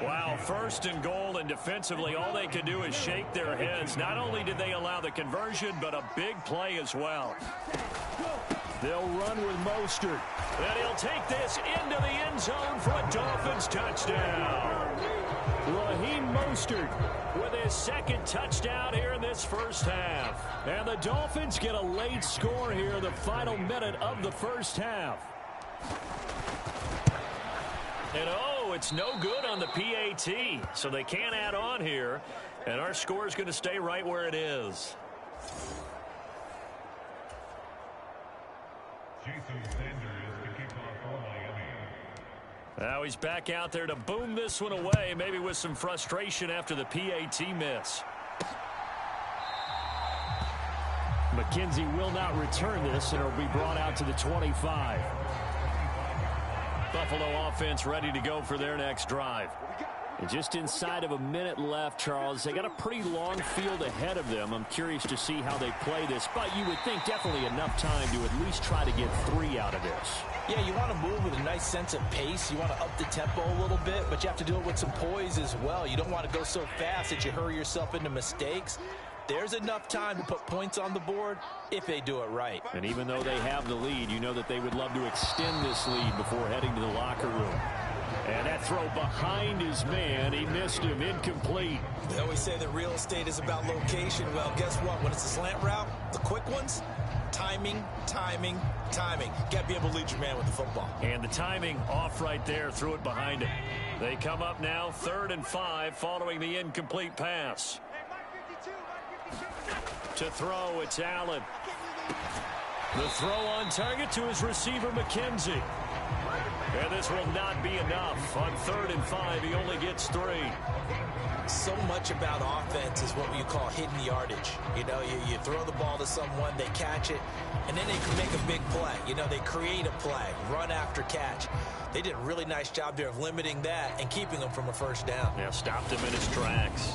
Wow, 1st and goal, and defensively all they can do is shake their heads. Not only did they allow the conversion, but a big play as well. They'll run with Mostert. And he'll take this into the end zone for a Dolphins touchdown. Raheem Mostert with his second touchdown here in this first half. And the Dolphins get a late score here in the final minute of the first half. And oh, it's no good on the PAT. So they can't add on here. And our score is going to stay right where it is. Now he's back out there to boom this one away, maybe with some frustration after the PAT miss. McKenzie will not return this, and it'll be brought out to the 25. Buffalo offense ready to go for their next drive. And just inside of a minute left, Charles. They got a pretty long field ahead of them. I'm curious to see how they play this, but you would think definitely enough time to at least try to get 3 out of this. Yeah, you want to move with a nice sense of pace. You want to up the tempo a little bit, but you have to do it with some poise as well. You don't want to go so fast that you hurry yourself into mistakes. There's enough time to put points on the board if they do it right. And even though they have the lead, you know that they would love to extend this lead before heading to the locker room. And that throw behind his man, he missed him, incomplete. They always say that real estate is about location. Well, guess what? When it's a slant route, the quick ones, timing, timing, timing. Got to be able to lead your man with the football. And the timing off right there, threw it behind him. They come up now 3rd and 5 following the incomplete pass. To throw, it's Allen. The throw on target to his receiver, McKenzie. And this will not be enough. On 3rd and 5, he only gets 3. So much about offense is what you call hidden yardage. You know, you throw the ball to someone, they catch it, and then they can make a big play. You know, they create a play, run after catch. They did a really nice job there of limiting that and keeping him from a first down. Yeah, stopped him in his tracks.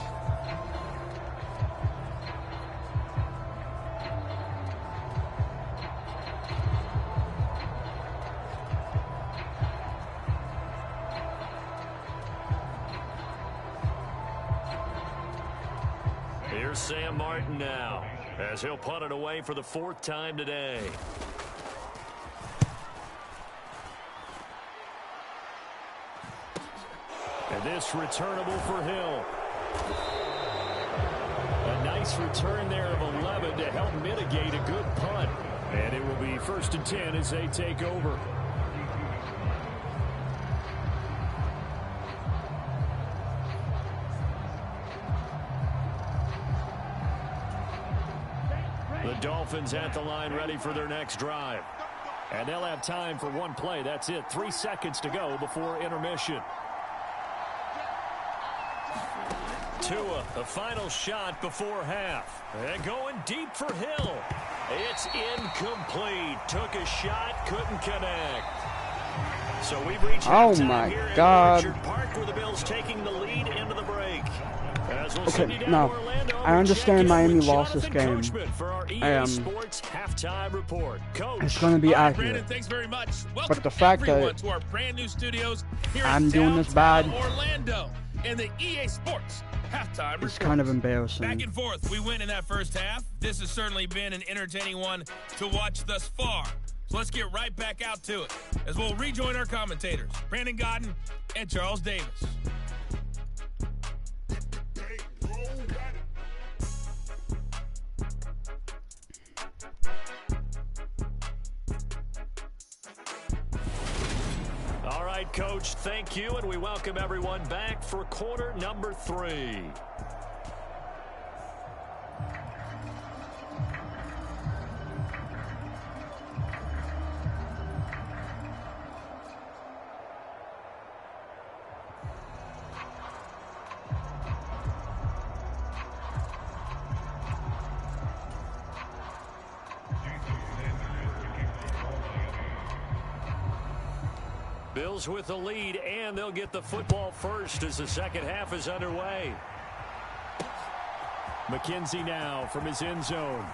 Here's Sam Martin now, as he'll punt it away for the 4th time today. And this returnable for Hill. A nice return there of 11 to help mitigate a good punt. And it will be 1st and 10 as they take over. The Dolphins at the line ready for their next drive. And they'll have time for one play. That's it. 3 seconds to go before intermission. Tua, a final shot before half. And going deep for Hill. It's incomplete. Took a shot, couldn't connect. So we've reached halftime here in Orchard Park, where the Bills taking the lead into the break. Okay, now, I understand Miami lost this game. It's going to be accurate. But the fact that I'm doing this bad is kind of embarrassing. Back and forth, we win in that first half. This has certainly been an entertaining one to watch thus far. So let's get right back out to it as we'll rejoin our commentators, Brandon Godden and Charles Davis. All right, Coach, thank you, and we welcome everyone back for quarter number 3. Bills with the lead, and they'll get the football first as the second half is underway. McKenzie now from his end zone.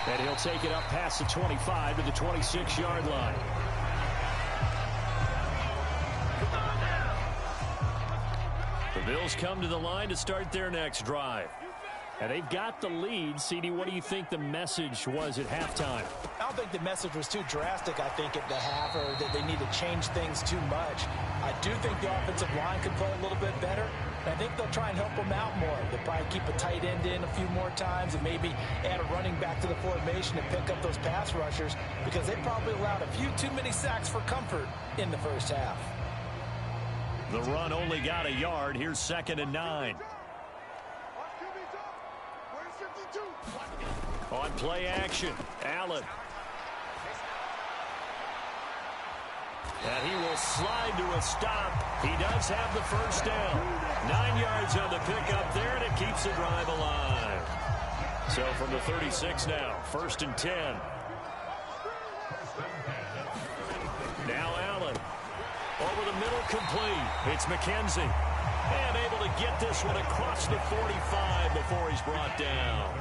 And he'll take it up past the 25 to the 26-yard line. The Bills come to the line to start their next drive. And they've got the lead. CD, what do you think the message was at halftime? I don't think the message was too drastic, I think, at the half, or that they need to change things too much. I do think the offensive line could play a little bit better. And I think they'll try and help them out more. They'll probably keep a tight end in a few more times and maybe add a running back to the formation and pick up those pass rushers, because they probably allowed a few too many sacks for comfort in the first half. The run only got a yard. Here's 2nd and 9. On play action, Allen. And he will slide to a stop. He does have the first down. 9 yards on the pickup there, and it keeps the drive alive. So from the 36 now, 1st and 10. Now Allen. Over the middle, complete. It's McKenzie. And able to get this one across the 45 before he's brought down.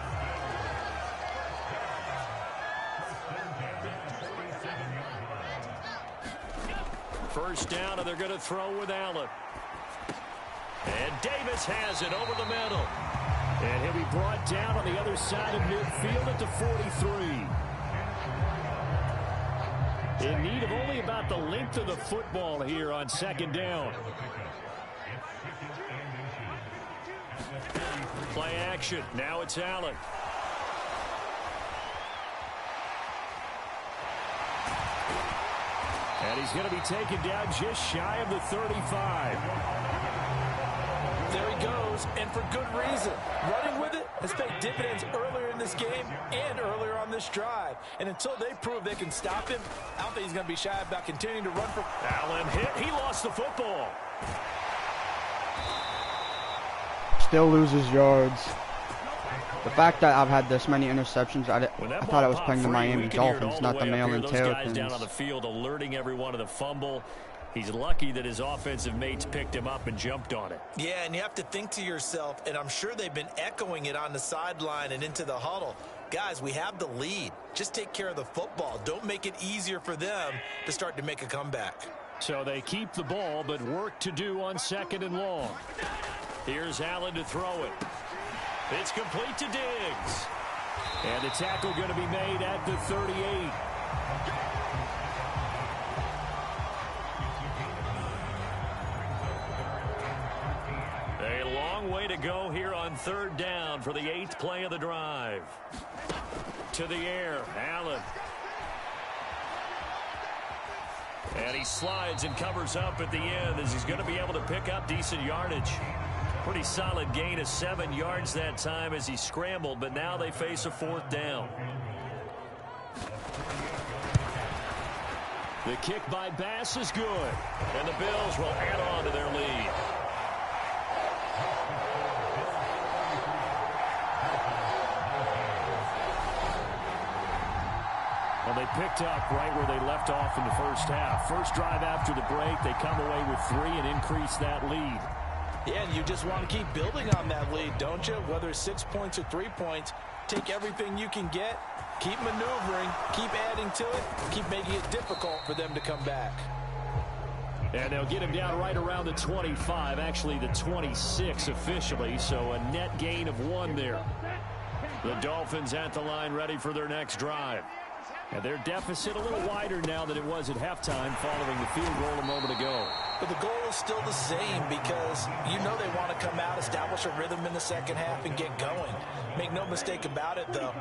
First down, and they're going to throw with Allen. And Davis has it over the middle. And he'll be brought down on the other side of midfield at the 43. In need of only about the length of the football here on 2nd down. Play action. Now it's Allen. And he's going to be taken down just shy of the 35. There he goes, and for good reason. Running with it has paid dividends earlier in this game and earlier on this drive. And until they prove they can stop him, I don't think he's going to be shy about continuing to run for... Allen hit. He lost the football. Still loses yards. The fact that I've had this many interceptions, I thought I was playing the Miami Dolphins, not the Maryland Terrapins. Down on the field alerting everyone of the fumble. He's lucky that his offensive mates picked him up and jumped on it. Yeah, and you have to think to yourself, and I'm sure they've been echoing it on the sideline and into the huddle. Guys, we have the lead. Just take care of the football. Don't make it easier for them to start to make a comeback. So they keep the ball, but work to do on 2nd and long. Here's Allen to throw it. It's complete to Diggs. And the tackle going to be made at the 38. A long way to go here on 3rd down for the 8th play of the drive. To the air, Allen. And he slides and covers up at the end as he's going to be able to pick up decent yardage. Pretty solid gain of 7 yards that time as he scrambled, but now they face a 4th down. The kick by Bass is good, and the Bills will add on to their lead. Well, they picked up right where they left off in the first half. First drive after the break, they come away with 3 and increase that lead. Yeah, and you just want to keep building on that lead, don't you? Whether it's 6 points or 3 points, take everything you can get, keep maneuvering, keep adding to it, keep making it difficult for them to come back. And they'll get him down right around the 25, actually the 26 officially, so a net gain of 1 there. The Dolphins at the line ready for their next drive. And their deficit a little wider now than it was at halftime following the field goal a moment ago. But the goal is still the same because you know they want to come out, establish a rhythm in the second half, and get going. Make no mistake about it, though.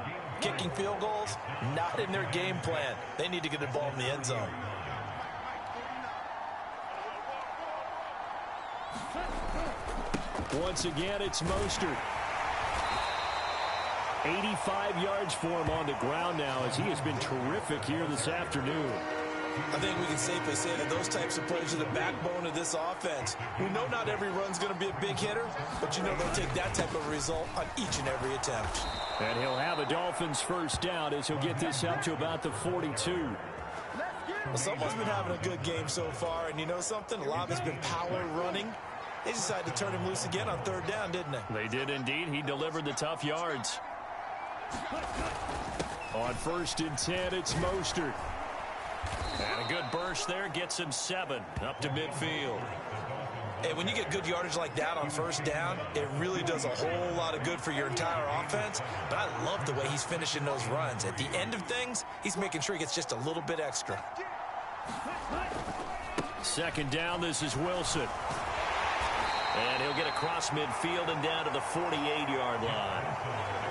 Kicking field goals, not in their game plan. They need to get the ball in the end zone. Once again, it's Mostert. 85 yards for him on the ground now as he has been terrific here this afternoon. I think we can safely say that those types of plays are the backbone of this offense. We know not every run's going to be a big hitter, but you know they'll take that type of result on each and every attempt. And he'll have a Dolphins first down as he'll get this up to about the 42. Well, someone's been having a good game so far, and you know something? A lot of it's been power running. They decided to turn him loose again on 3rd down, didn't they? They did indeed. He delivered the tough yards. On 1st and 10, it's Mostert. And a good burst there gets him 7 up to midfield. And when you get good yardage like that on first down, it really does a whole lot of good for your entire offense. But I love the way he's finishing those runs. At the end of things, he's making sure he gets just a little bit extra. Second down, this is Wilson. And he'll get across midfield and down to the 48-yard line.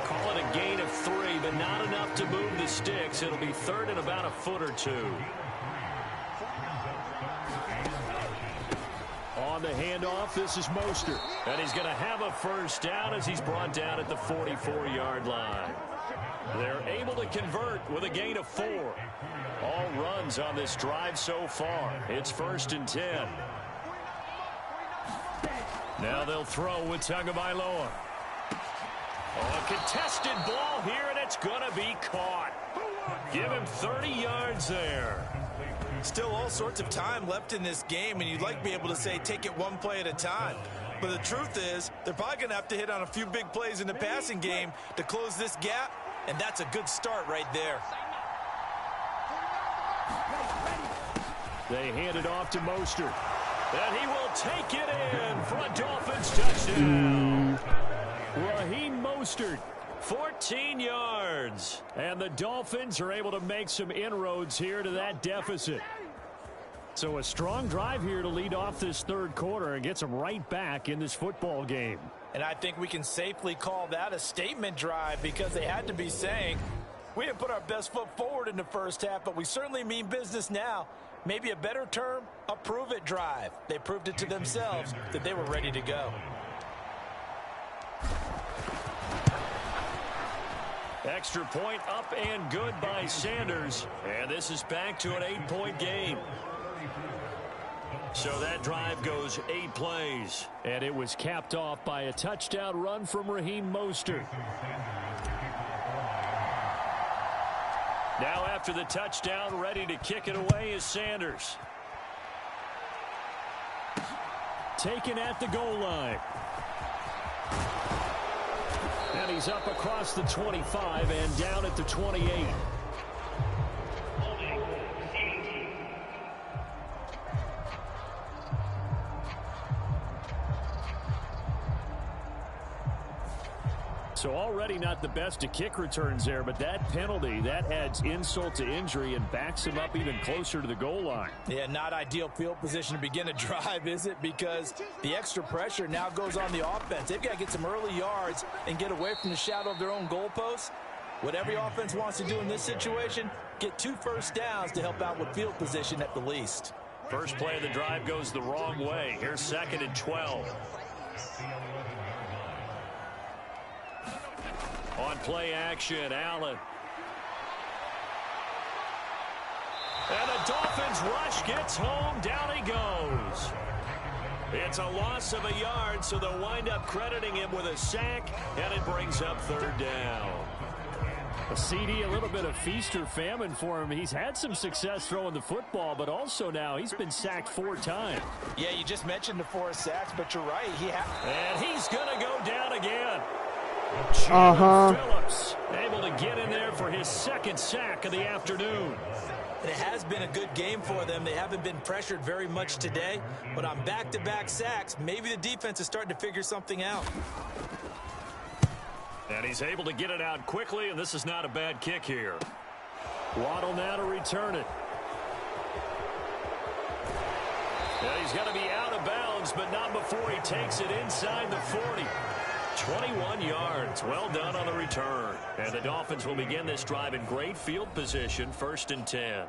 Call it a gain of 3, but not enough to move the sticks. It'll be third and about a foot or two. On the handoff, this is Mostert. And he's going to have a first down as he's brought down at the 44-yard line. They're able to convert with a gain of 4. All runs on this drive so far. It's 1st and 10. Now they'll throw with Tagovailoa. A contested ball here, and it's going to be caught. Give him 30 yards there. Still all sorts of time left in this game, and you'd like to be able to say take it one play at a time. But the truth is, they're probably going to have to hit on a few big plays in the passing game to close this gap, and that's a good start right there. They hand it off to Mostert. And he will take it in for a Dolphins touchdown. Raheem Mostert, 14 yards. And the Dolphins are able to make some inroads here to that deficit. So a strong drive here to lead off this third quarter and gets them right back in this football game. And I think we can safely call that a statement drive because they had to be saying, we didn't put our best foot forward in the first half, but we certainly mean business now. Maybe a better term, a prove-it drive. They proved it to themselves that they were ready to go. Extra point up and good by Sanders. And this is back to an 8-point game. So that drive goes 8 plays. And it was capped off by a touchdown run from Raheem Mostert. Now after the touchdown, ready to kick it away is Sanders. Taken at the goal line. And he's up across the 25 and down at the 28. So already not the best of kick returns there, but that penalty, that adds insult to injury and backs him up even closer to the goal line. Yeah, not ideal field position to begin a drive, is it? Because the extra pressure now goes on the offense. They've got to get some early yards and get away from the shadow of their own goalposts. What every offense wants to do in this situation, get 2 first downs to help out with field position at the least. First play of the drive goes the wrong way. Here's 2nd and 12. On play action, Allen. And the Dolphins rush gets home. Down he goes. It's a loss of a yard, so they'll wind up crediting him with a sack, and it brings up 3rd down. A CD, a little bit of feast or famine for him. He's had some success throwing the football, but also now he's been sacked 4 times. Yeah, you just mentioned the 4 sacks, but you're right. And he's going to go down again. Phillips able to get in there for his 2nd sack of the afternoon. It has been a good game for them. They haven't been pressured very much today, but on back-to-back sacks, maybe the defense is starting to figure something out. And he's able to get it out quickly, and this is not a bad kick here. Waddle now to return it. Yeah, he's going to be out of bounds, but not before he takes it inside the 40. 21 yards. Well done on the return. And the Dolphins will begin this drive in great field position, 1st and 10.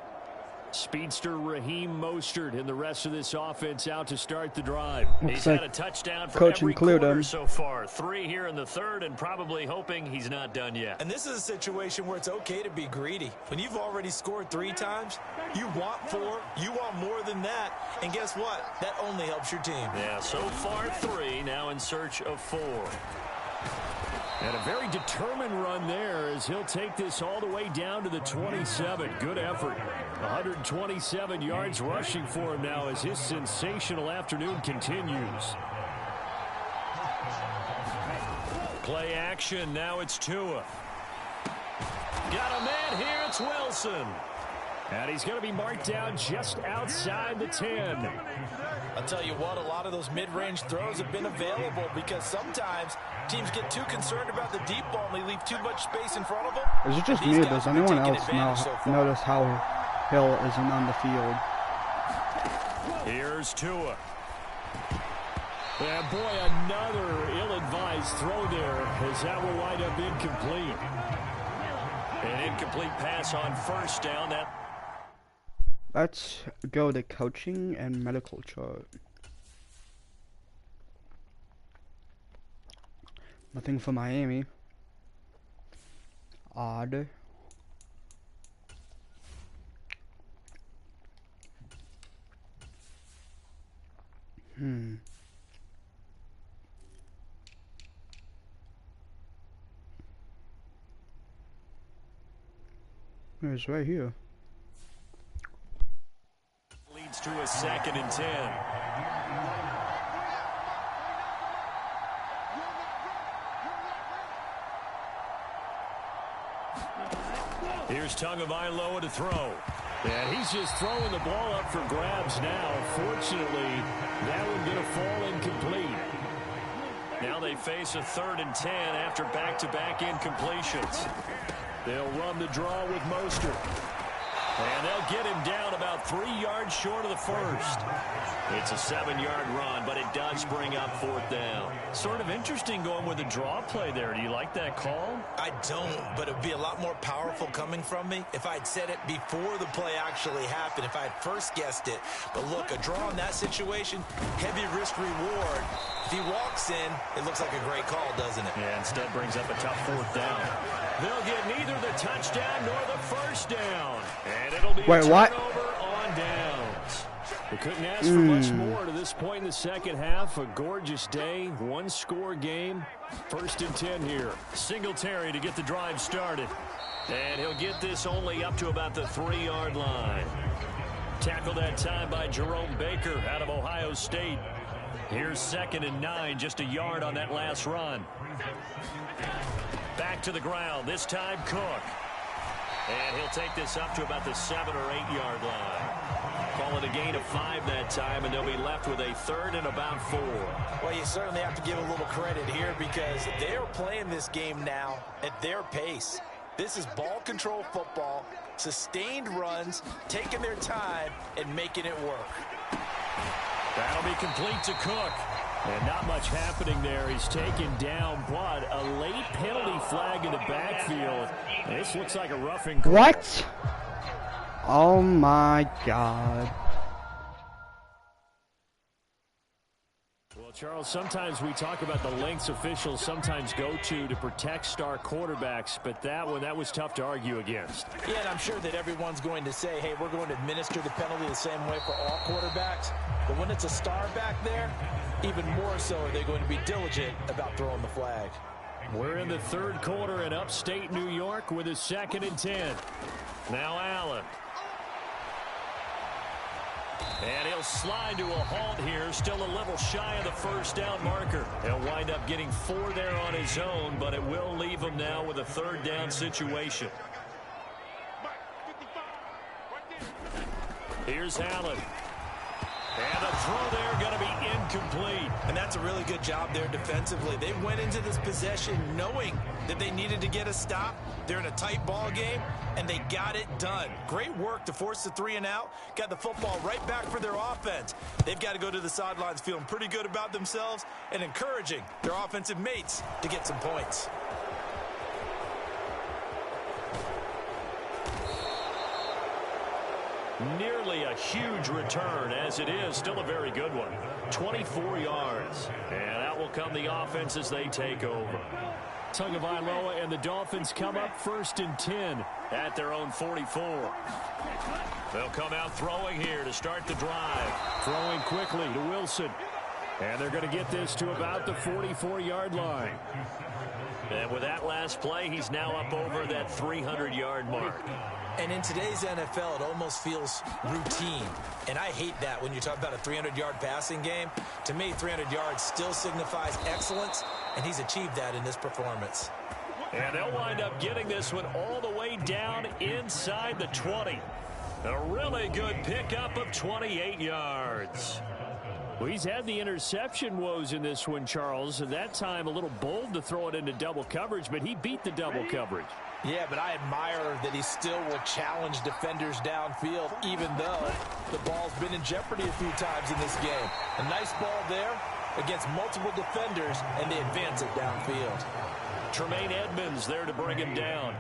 Speedster Raheem Mostert and the rest of this offense out to start the drive. He's had a touchdown for every quarter so far. 3 here in the 3rd, and probably hoping he's not done yet. And this is a situation where it's okay to be greedy. When you've already scored 3 times, you want 4, you want more than that. And guess what? That only helps your team. Yeah, so far 3, now in search of 4. And a very determined run there as he'll take this all the way down to the 27. Good effort. 127 yards rushing for him now as his sensational afternoon continues. Play action. Now it's Tua. Got a man here. It's Wilson. And he's going to be marked down just outside the 10. I'll tell you what, a lot of those mid-range throws have been available because sometimes teams get too concerned about the deep ball and they leave too much space in front of them. Is it just me, or does anyone else notice how Hill isn't on the field? Here's Tua. And boy, another ill-advised throw there, as that will wind up incomplete. An incomplete pass on first down. Let's go to coaching and medical chart. Nothing for Miami. Odd. It's right here. Leads to a 2nd and 10. Here's Tagovailoa to throw. And he's just throwing the ball up for grabs now. Fortunately, that one going to fall incomplete. Now they face a 3rd and 10 after back-to-back incompletions. They'll run the draw with Mostert. And they'll get him down about 3 yards short of the first. It's a 7-yard run, but it does bring up 4th down. Sort of interesting going with a draw play there. Do you like that call? I don't, but it would be a lot more powerful coming from me if I'd said it before the play actually happened, if I had first guessed it. But look, a draw in that situation, heavy risk reward. If he walks in, it looks like a great call, doesn't it? Yeah, instead brings up a tough 4th down. They'll get neither the touchdown nor the first down. And it'll be a turnover on downs. We couldn't ask for much more to this point in the second half. A gorgeous day, 1-score game. 1st and 10 here. Singletary to get the drive started. And he'll get this only up to about the 3-yard line. Tackled that time by Jerome Baker out of Ohio State. Here's 2nd and 9, just a yard on that last run. Back to the ground, this time Cook. And he'll take this up to about the 7 or 8 yard line. Call it a gain of 5 that time, and they'll be left with a 3rd and about 4. Well, you certainly have to give a little credit here because they're playing this game now at their pace. This is ball control football, sustained runs, taking their time and making it work. That'll be complete to Cook. And not much happening there. He's taken down, but a late penalty flag in the backfield. This looks like a roughing call. What? Oh my God. Well, Charles, sometimes we talk about the lengths officials sometimes go to protect star quarterbacks, but that was tough to argue against. Yeah, and I'm sure that everyone's going to say, hey, we're going to administer the penalty the same way for all quarterbacks. But when it's a star back there, even more so are they going to be diligent about throwing the flag. We're in the 3rd quarter in upstate New York with a 2nd and 10. Now Allen. And he'll slide to a halt here, still a little shy of the 1st down marker. He'll wind up getting 4 there on his own, but it will leave him now with a 3rd down situation. Here's Allen. And the throw there going to be incomplete. And that's a really good job there defensively. They went into this possession knowing that they needed to get a stop. They're in a tight ball game, and they got it done. Great work to force the 3 and out. Got the football right back for their offense. They've got to go to the sidelines feeling pretty good about themselves and encouraging their offensive mates to get some points. Nearly a huge return, as it is still a very good one. 24 yards. And out will come the offense as they take over. Tagovailoa and the Dolphins come up 1st and 10 at their own 44. They'll come out throwing here to start the drive. Throwing quickly to Wilson. And they're going to get this to about the 44-yard line. And with that last play, he's now up over that 300-yard mark. And in today's NFL, it almost feels routine. And I hate that when you talk about a 300-yard passing game. To me, 300 yards still signifies excellence, and he's achieved that in this performance. And they'll wind up getting this one all the way down inside the 20. A really good pickup of 28 yards. Well, he's had the interception woes in this one, Charles, and that time a little bold to throw it into double coverage, but he beat the double coverage. Yeah, but I admire that he still will challenge defenders downfield, even though the ball's been in jeopardy a few times in this game. A nice ball there against multiple defenders, and they advance it downfield. Tremaine Edmonds there to bring him down.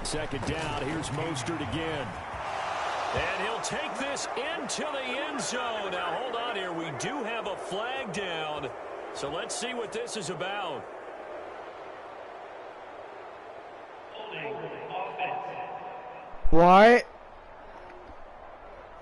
Second down, here's Mostert again. And he'll take this into the end zone. Now, hold on here. We do have a flag down. So let's see what this is about. What?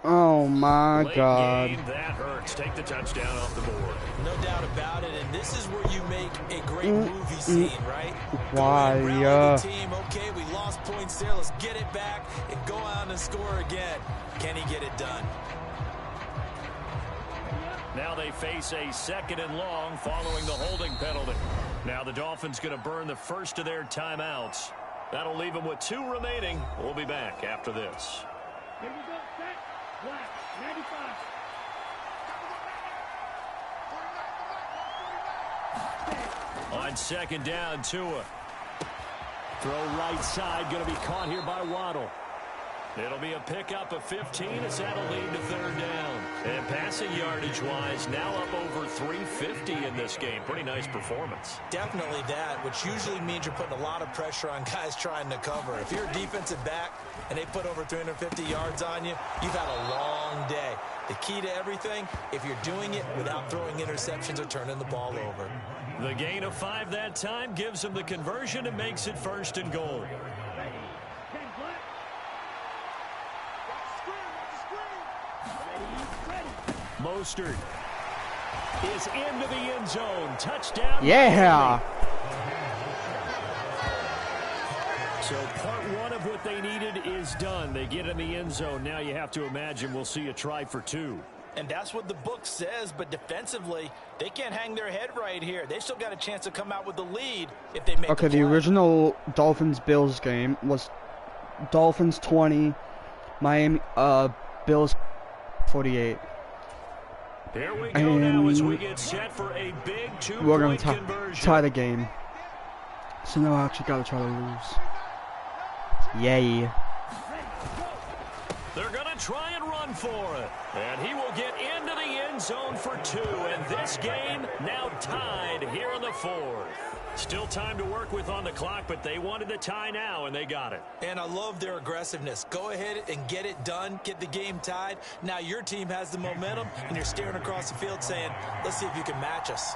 Oh my Late God. game, that hurts. Take the touchdown off the board. No doubt about it, and this is where you make a great movie scene, right? Why? Go and rally the team. Okay, we lost points there. Let's get it back and go out and score again. Can he get it done? Now they face a 2nd and long following the holding penalty. Now the Dolphins going to burn the first of their timeouts. That'll leave them with 2 remaining. We'll be back after this. Here we go, set, black, 95. On 2nd down, Tua. Throw right side, going to be caught here by Waddle. It'll be a pickup of 15 as that'll lead to 3rd down. And passing yardage-wise, now up over 350 in this game. Pretty nice performance. Definitely that, which usually means you're putting a lot of pressure on guys trying to cover. If you're a defensive back and they put over 350 yards on you, you've had a long day. The key to everything, if you're doing it without throwing interceptions or turning the ball over. The gain of 5 that time gives them the conversion and makes it 1st and goal. Mostert is into the end zone. Touchdown. Yeah. So part 1 of what they needed is done. They get in the end zone. Now you have to imagine we'll see a try for 2. And that's what the book says, but defensively, they can't hang their head right here. They've still got a chance to come out with the lead if they make Okay, the original Dolphins-Bills game was Dolphins 20, Miami Bills 48. Here we go now as we get set for a big 2-point conversion. Tie the game. So now I actually gotta try to lose. Yay. They're gonna try and run for it. And he will get into the end zone for 2. And this game now tied here in the 4th. Still time to work with on the clock, but they wanted the tie now, and they got it. And I love their aggressiveness. Go ahead and get it done. Get the game tied. Now your team has the momentum, and you're staring across the field saying, let's see if you can match us.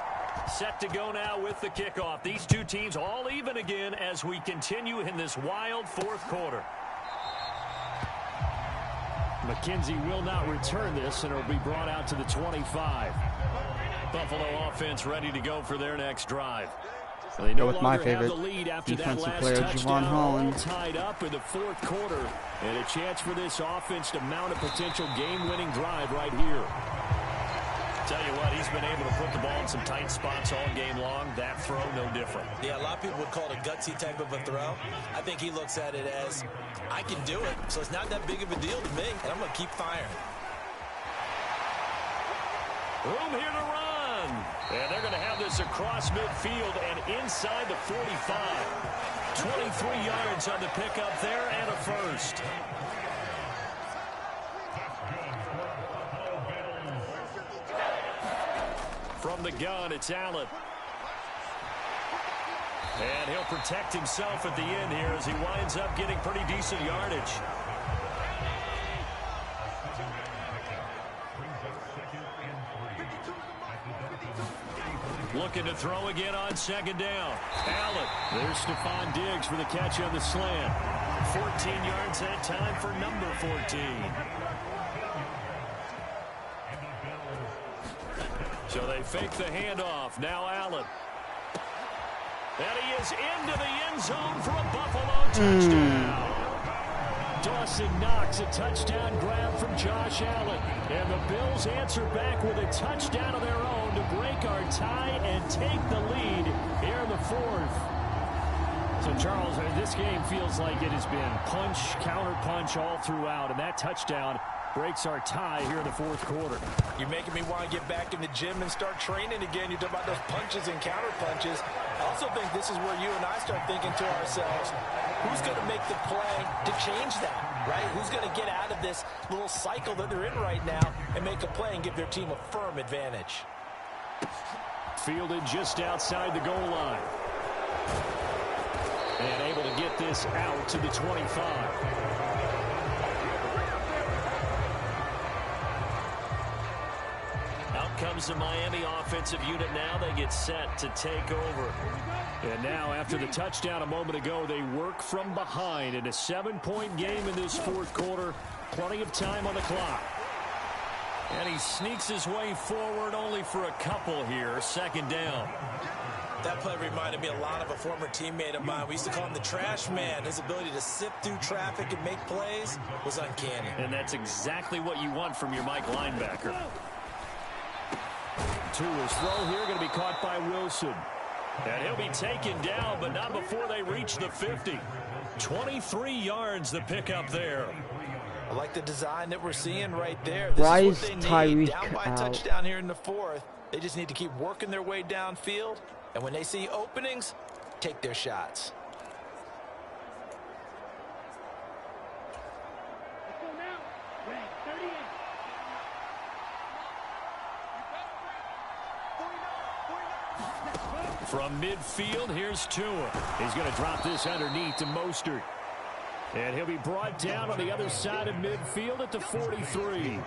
Set to go now with the kickoff. These 2 teams all even again as we continue in this wild 4th quarter. McKenzie will not return this, and it'll be brought out to the 25. Buffalo offense ready to go for their next drive. They no with my longer have favorite the lead after defensive that last player, touchdown, Javon Holland. all tied up in the 4th quarter, and a chance for this offense to mount a potential game-winning drive right here. Tell you what, he's been able to put the ball in some tight spots all game long. That throw, no different. Yeah, a lot of people would call it a gutsy type of a throw. I think he looks at it as, I can do it, so it's not that big of a deal to me, and I'm going to keep firing. Room here to run. And they're going to have this across midfield and inside the 45. 23 yards on the pickup there and a first. From the gun, it's Allen. And he'll protect himself at the end here as he winds up getting pretty decent yardage. Looking to throw again on 2nd down. Allen. There's Stephon Diggs for the catch on the slant. 14 yards that time for number 14. So they fake the handoff. Now Allen. And he is into the end zone for a Buffalo touchdown. Dawson Knox, a touchdown grab from Josh Allen. And the Bills answer back with a touchdown of their own to break our tie and take the lead here in the 4th. So, Charles, this game feels like it has been punch, counter-punch all throughout, and that touchdown breaks our tie here in the fourth quarter. You're making me want to get back in the gym and start training again. You talk about those punches and counter-punches. I also think this is where you and I start thinking to ourselves, who's going to make the play to change that, right? Who's going to get out of this little cycle that they're in right now and make a play and give their team a firm advantage? Fielded just outside the goal line. And able to get this out to the 25. Out comes the Miami offensive unit now. They get set to take over. And now, after the touchdown a moment ago, they work from behind in a 7-point game in this fourth quarter. Plenty of time on the clock. And he sneaks his way forward only for a couple here. Second down. That play reminded me a lot of a former teammate of mine. We used to call him the trash man. His ability to sift through traffic and make plays was uncanny. And that's exactly what you want from your Mike linebacker. Tua's throw here going to be caught by Wilson. And he'll be taken down, but not before they reach the 50. 23 yards the pickup there. I like the design that we're seeing right there. This is what they need. Down by a touchdown here in the fourth. They just need to keep working their way downfield. And when they see openings, take their shots. Let's go now. Red 38. From midfield, here's Tua. He's going to drop this underneath to Mostert. And he'll be brought down on the other side of midfield at the 43.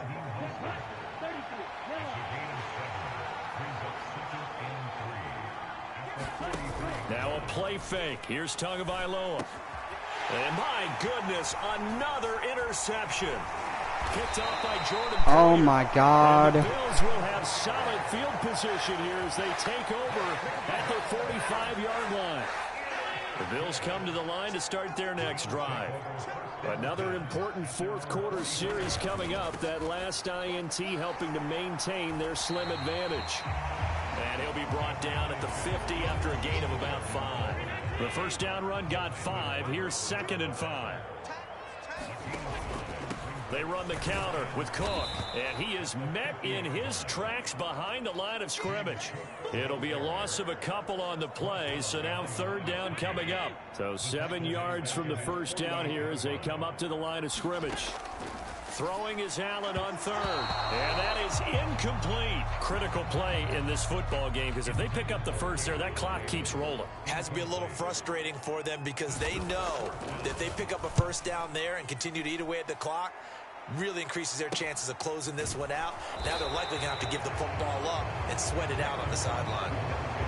Now a play fake. Here's Tagovailoa. And my goodness, another interception. Picked off by Jordan. Oh my God. And the Bills will have solid field position here as they take over at the 45-yard line. The Bills come to the line to start their next drive. Another important fourth quarter series coming up. That last INT helping to maintain their slim advantage. And he'll be brought down at the 50 after a gain of about 5. The first down run got 5. Here's 2nd and 5. They run the counter with Cook, and he is met in his tracks behind the line of scrimmage. It'll be a loss of a couple on the play, so now 3rd down coming up. So 7 yards from the first down here as they come up to the line of scrimmage. Throwing is Allen on 3rd, and that is incomplete. Critical play in this football game, because if they pick up the first there, that clock keeps rolling. Has to be a little frustrating for them because they know that if they pick up a first down there and continue to eat away at the clock, really increases their chances of closing this one out. Now they're likely going to have to give the football up and sweat it out on the sideline.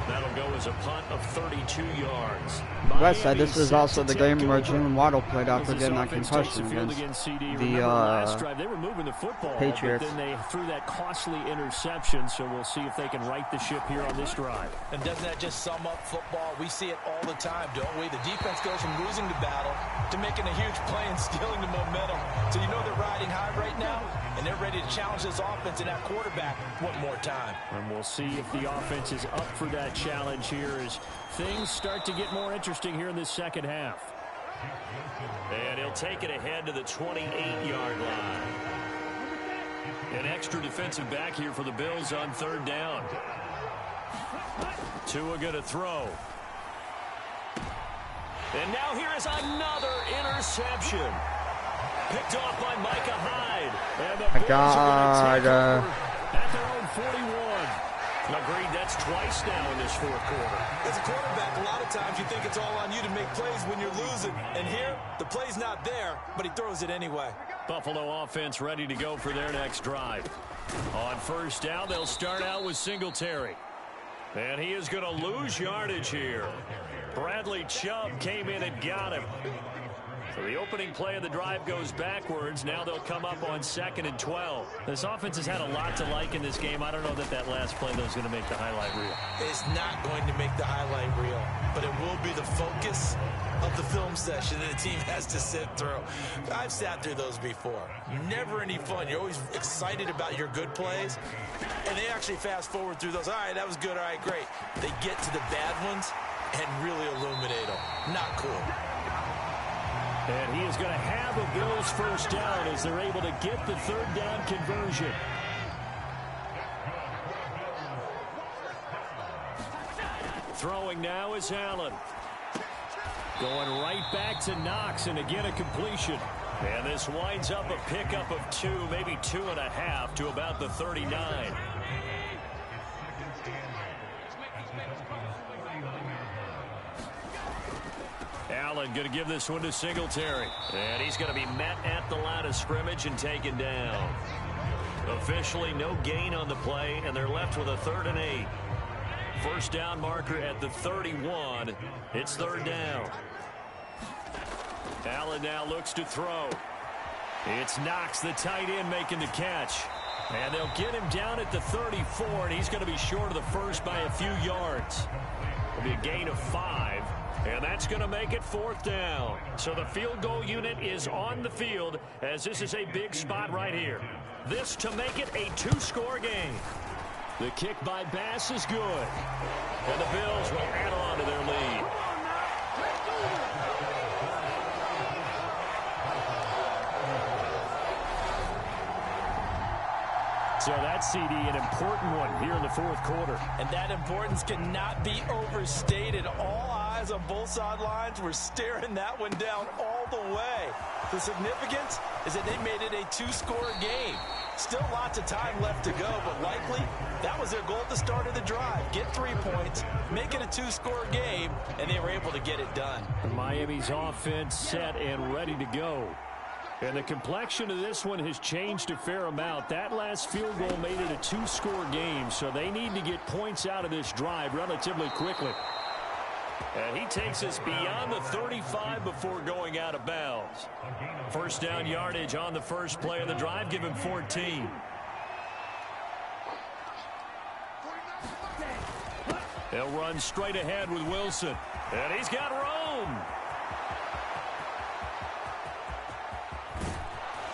That'll go as a punt of 32 yards. West side, this is also the game where Jalen Waddle played after getting that concussion against the last drive, they were moving the football, Patriots. But then they threw that costly interception, so we'll see if they can right the ship here on this drive. And doesn't that just sum up football? We see it all the time, don't we? The defense goes from losing the battle to making a huge play and stealing the momentum. So you know they're riding high right now, and they're ready to challenge this offense and that quarterback one more time. And we'll see if the offense is up for that challenge here as things start to get more interesting here in this second half. And he'll take it ahead to the 28-yard line. An extra defensive back here for the Bills on 3rd down. Tua going to throw. And now here is another interception. Picked off by Micah Hyde. And the Bills are going to take over at their own 41. Agreed, that's twice now in this fourth quarter. As a quarterback, a lot of times you think it's all on you to make plays when you're losing. And here, the play's not there, but he throws it anyway. Buffalo offense ready to go for their next drive. On first down, they'll start out with Singletary. And he is going to lose yardage here. Bradley Chubb came in and got him. So the opening play of the drive goes backwards. Now they'll come up on 2nd and 12. This offense has had a lot to like in this game. I don't know that last play, though, is going to make the highlight reel. It's not going to make the highlight reel, but it will be the focus of the film session that the team has to sit through. I've sat through those before. Never any fun. You're always excited about your good plays, and they actually fast forward through those. All right, that was good. All right, great. They get to the bad ones, and really illuminate them. Not cool. And he is going to have a Bills first down as they're able to get the third down conversion. Throwing now is Allen. Going right back to Knox, and again a completion. And this winds up a pickup of 2, maybe 2.5 to about the 39. Allen going to give this one to Singletary. And he's going to be met at the line of scrimmage and taken down. Officially no gain on the play, and they're left with a 3rd and 8. First down marker at the 31. It's third down. Allen now looks to throw. It's Knox, the tight end, making the catch. And they'll get him down at the 34, and he's going to be short of the first by a few yards. It'll be a gain of 5, and that's going to make it 4th down. So the field goal unit is on the field, as this is a big spot right here. This to make it a 2-score game. The kick by Bass is good. And the Bills will add on to their lead. So that CD, an important one here in the 4th quarter. And that importance cannot be overstated. All eyes on both sidelines were staring that one down all the way. The significance is that they made it a 2-score game. Still lots of time left to go, but likely that was their goal at the start of the drive. Get 3 points, make it a 2-score game, and they were able to get it done. Miami's offense set and ready to go. And the complexion of this one has changed a fair amount. That last field goal made it a 2-score game, so they need to get points out of this drive relatively quickly. And he takes us beyond the 35 before going out of bounds. First down yardage on the first play of the drive. Give him 14. They'll run straight ahead with Wilson. And he's got Rome.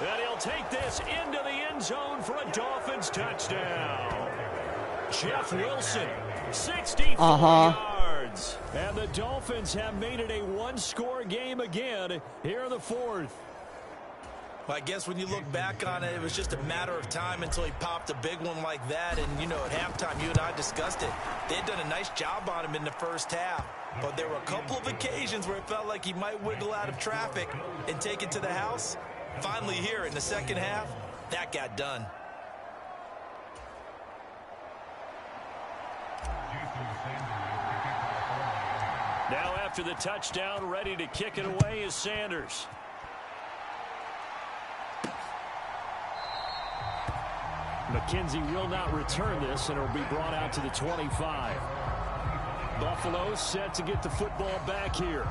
And he'll take this into the end zone for a Dolphins touchdown. Jeff Wilson, 64 yards. And the Dolphins have made it a 1-score game again here in the 4th. Well, I guess when you look back on it, it was just a matter of time until he popped a big one like that. And, you know, at halftime, you and I discussed it. They had done a nice job on him in the first half. But there were a couple of occasions where it felt like he might wiggle out of traffic and take it to the house. Finally here in the second half, that got done. Now after the touchdown, ready to kick it away is Sanders. McKenzie will not return this, and it will be brought out to the 25. Buffalo set to get the football back here.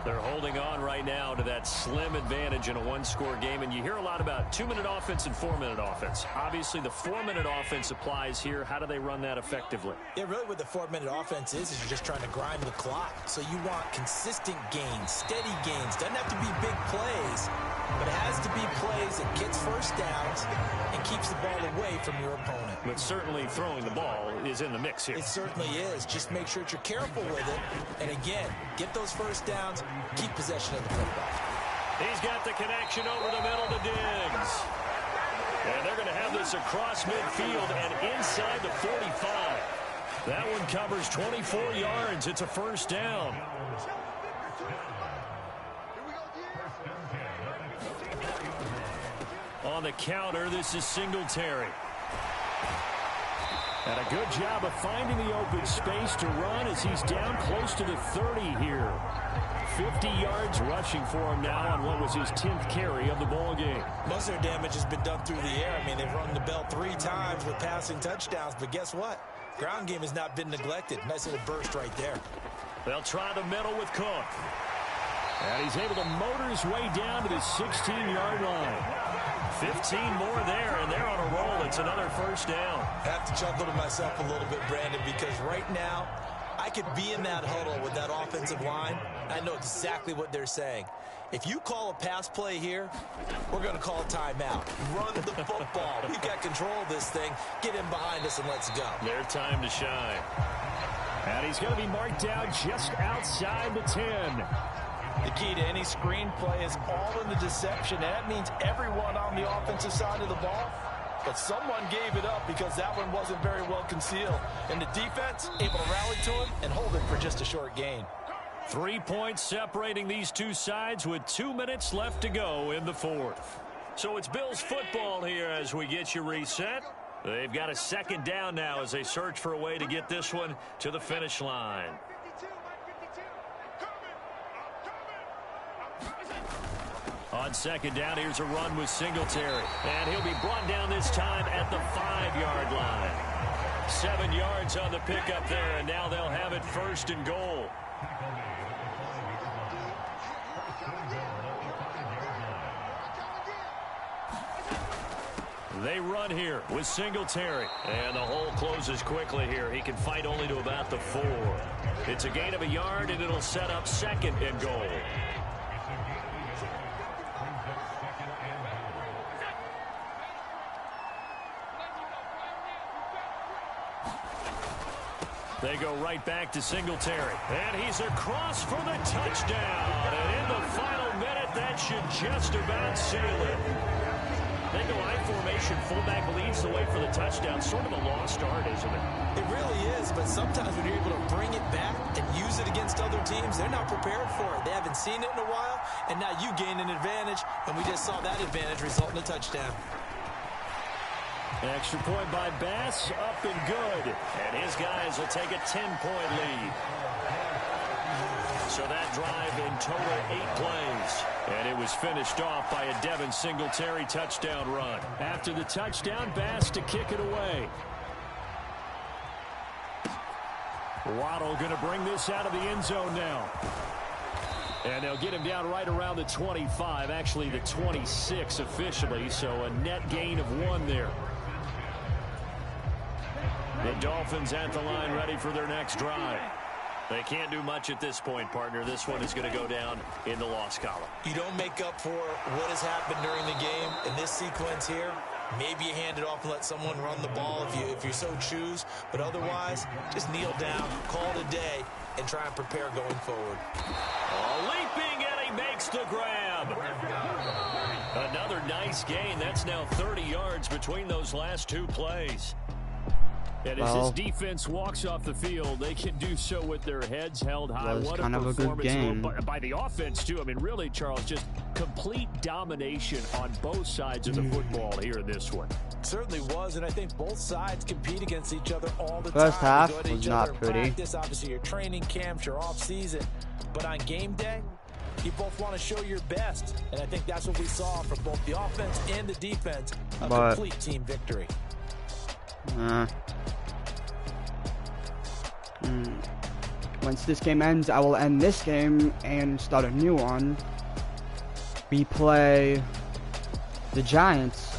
They're holding on right now to that slim advantage in a 1-score game. And you hear a lot about 2-minute offense and 4-minute offense. Obviously, the 4-minute offense applies here. How do they run that effectively? Yeah, really what the 4-minute offense is you're just trying to grind the clock. So you want consistent gains, steady gains. Doesn't have to be big plays, but it has to be plays that gets first downs and keeps the ball away from your opponent. But certainly throwing the ball is in the mix here. It certainly is. Just make sure that you're careful with it. And again, get those first downs, keep possession of the football. He's got the connection over the middle to Diggs. And they're going to have this across midfield and inside the 45. That one covers 24 yards. It's a first down. On the counter, this is Singletary. And a good job of finding the open space to run as he's down close to the 30 here. 50 yards rushing for him now on what was his 10th carry of the ball game. Most of their damage has been done through the air. I mean, they've rung the bell 3 times with passing touchdowns, but guess what? Ground game has not been neglected. Nice little burst right there. They'll try the middle with Cook. And he's able to motor his way down to the 16-yard line. 15 more there, and they're on a roll. It's another first down. I have to chuckle to myself a little bit, Brandon, because right now I could be in that huddle with that offensive line. I know exactly what they're saying. If you call a pass play here, we're going to call a timeout. Run the football. We've got control of this thing. Get in behind us and let's go. Their time to shine. And he's going to be marked down just outside the 10. The key to any screenplay is all in the deception. And that means everyone on the offensive side of the ball. But someone gave it up because that one wasn't very well concealed. And the defense able to rally to him and hold it for just a short gain. 3 points separating these two sides with 2 minutes left to go in the fourth. So it's Bills football here as we get you reset. They've got a second down now as they search for a way to get this one to the finish line. On second down, here's a run with Singletary. And he'll be brought down this time at the 5-yard line. 7 yards on the pickup there, and now they'll have it first and goal. They run here with Singletary. And the hole closes quickly here. He can fight only to about the 4. It's a gain of a yard, and it'll set up second and goal. They go right back to Singletary. And he's across for the touchdown. And in the final minute, that should just about seal it. They go I formation. Fullback leads the way for the touchdown. Sort of a lost art, isn't it? It really is, but sometimes when you're able to bring it back and use it against other teams, they're not prepared for it. They haven't seen it in a while, and now you gain an advantage, and we just saw that advantage result in a touchdown. Extra point by Bass, up and good. And his guys will take a 10-point lead. So that drive in total 8 plays. And it was finished off by a Devin Singletary touchdown run. After the touchdown, Bass to kick it away. Waddle going to bring this out of the end zone now. And they'll get him down right around the 25, actually the 26 officially, so a net gain of 1 there. The Dolphins at the line ready for their next drive. They can't do much at this point, partner. This one is going to go down in the loss column. You don't make up for what has happened during the game in this sequence here. Maybe you hand it off and let someone run the ball if you so choose. But otherwise, just kneel down, call it a day, and try and prepare going forward. Leaping, and he makes the grab. Another nice gain. That's now 30 yards between those last 2 plays. And as his defense walks off the field, they can do so with their heads held high. What kind of a good game by the offense, too. I mean, really, Charles, just complete domination on both sides of the football here in this one. Certainly was, and I think both sides compete against each other all the First time. half was not pretty. Practice, obviously, your training camps, your off-season. But on game day, you both want to show your best. And I think that's what we saw from both the offense and the defense. A complete team victory. Once this game ends, I will end this game and start a new one. We play the Giants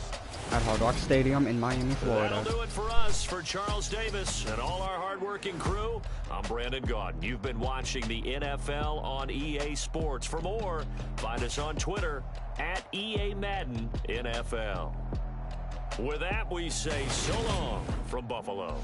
at Hard Rock Stadium in Miami, Florida. That'll do it for us. For Charles Davis and all our hardworking crew, I'm Brandon Gaudin. You've been watching the NFL on EA Sports. For more, find us on Twitter at EA Madden NFL. With that, we say so long from Buffalo.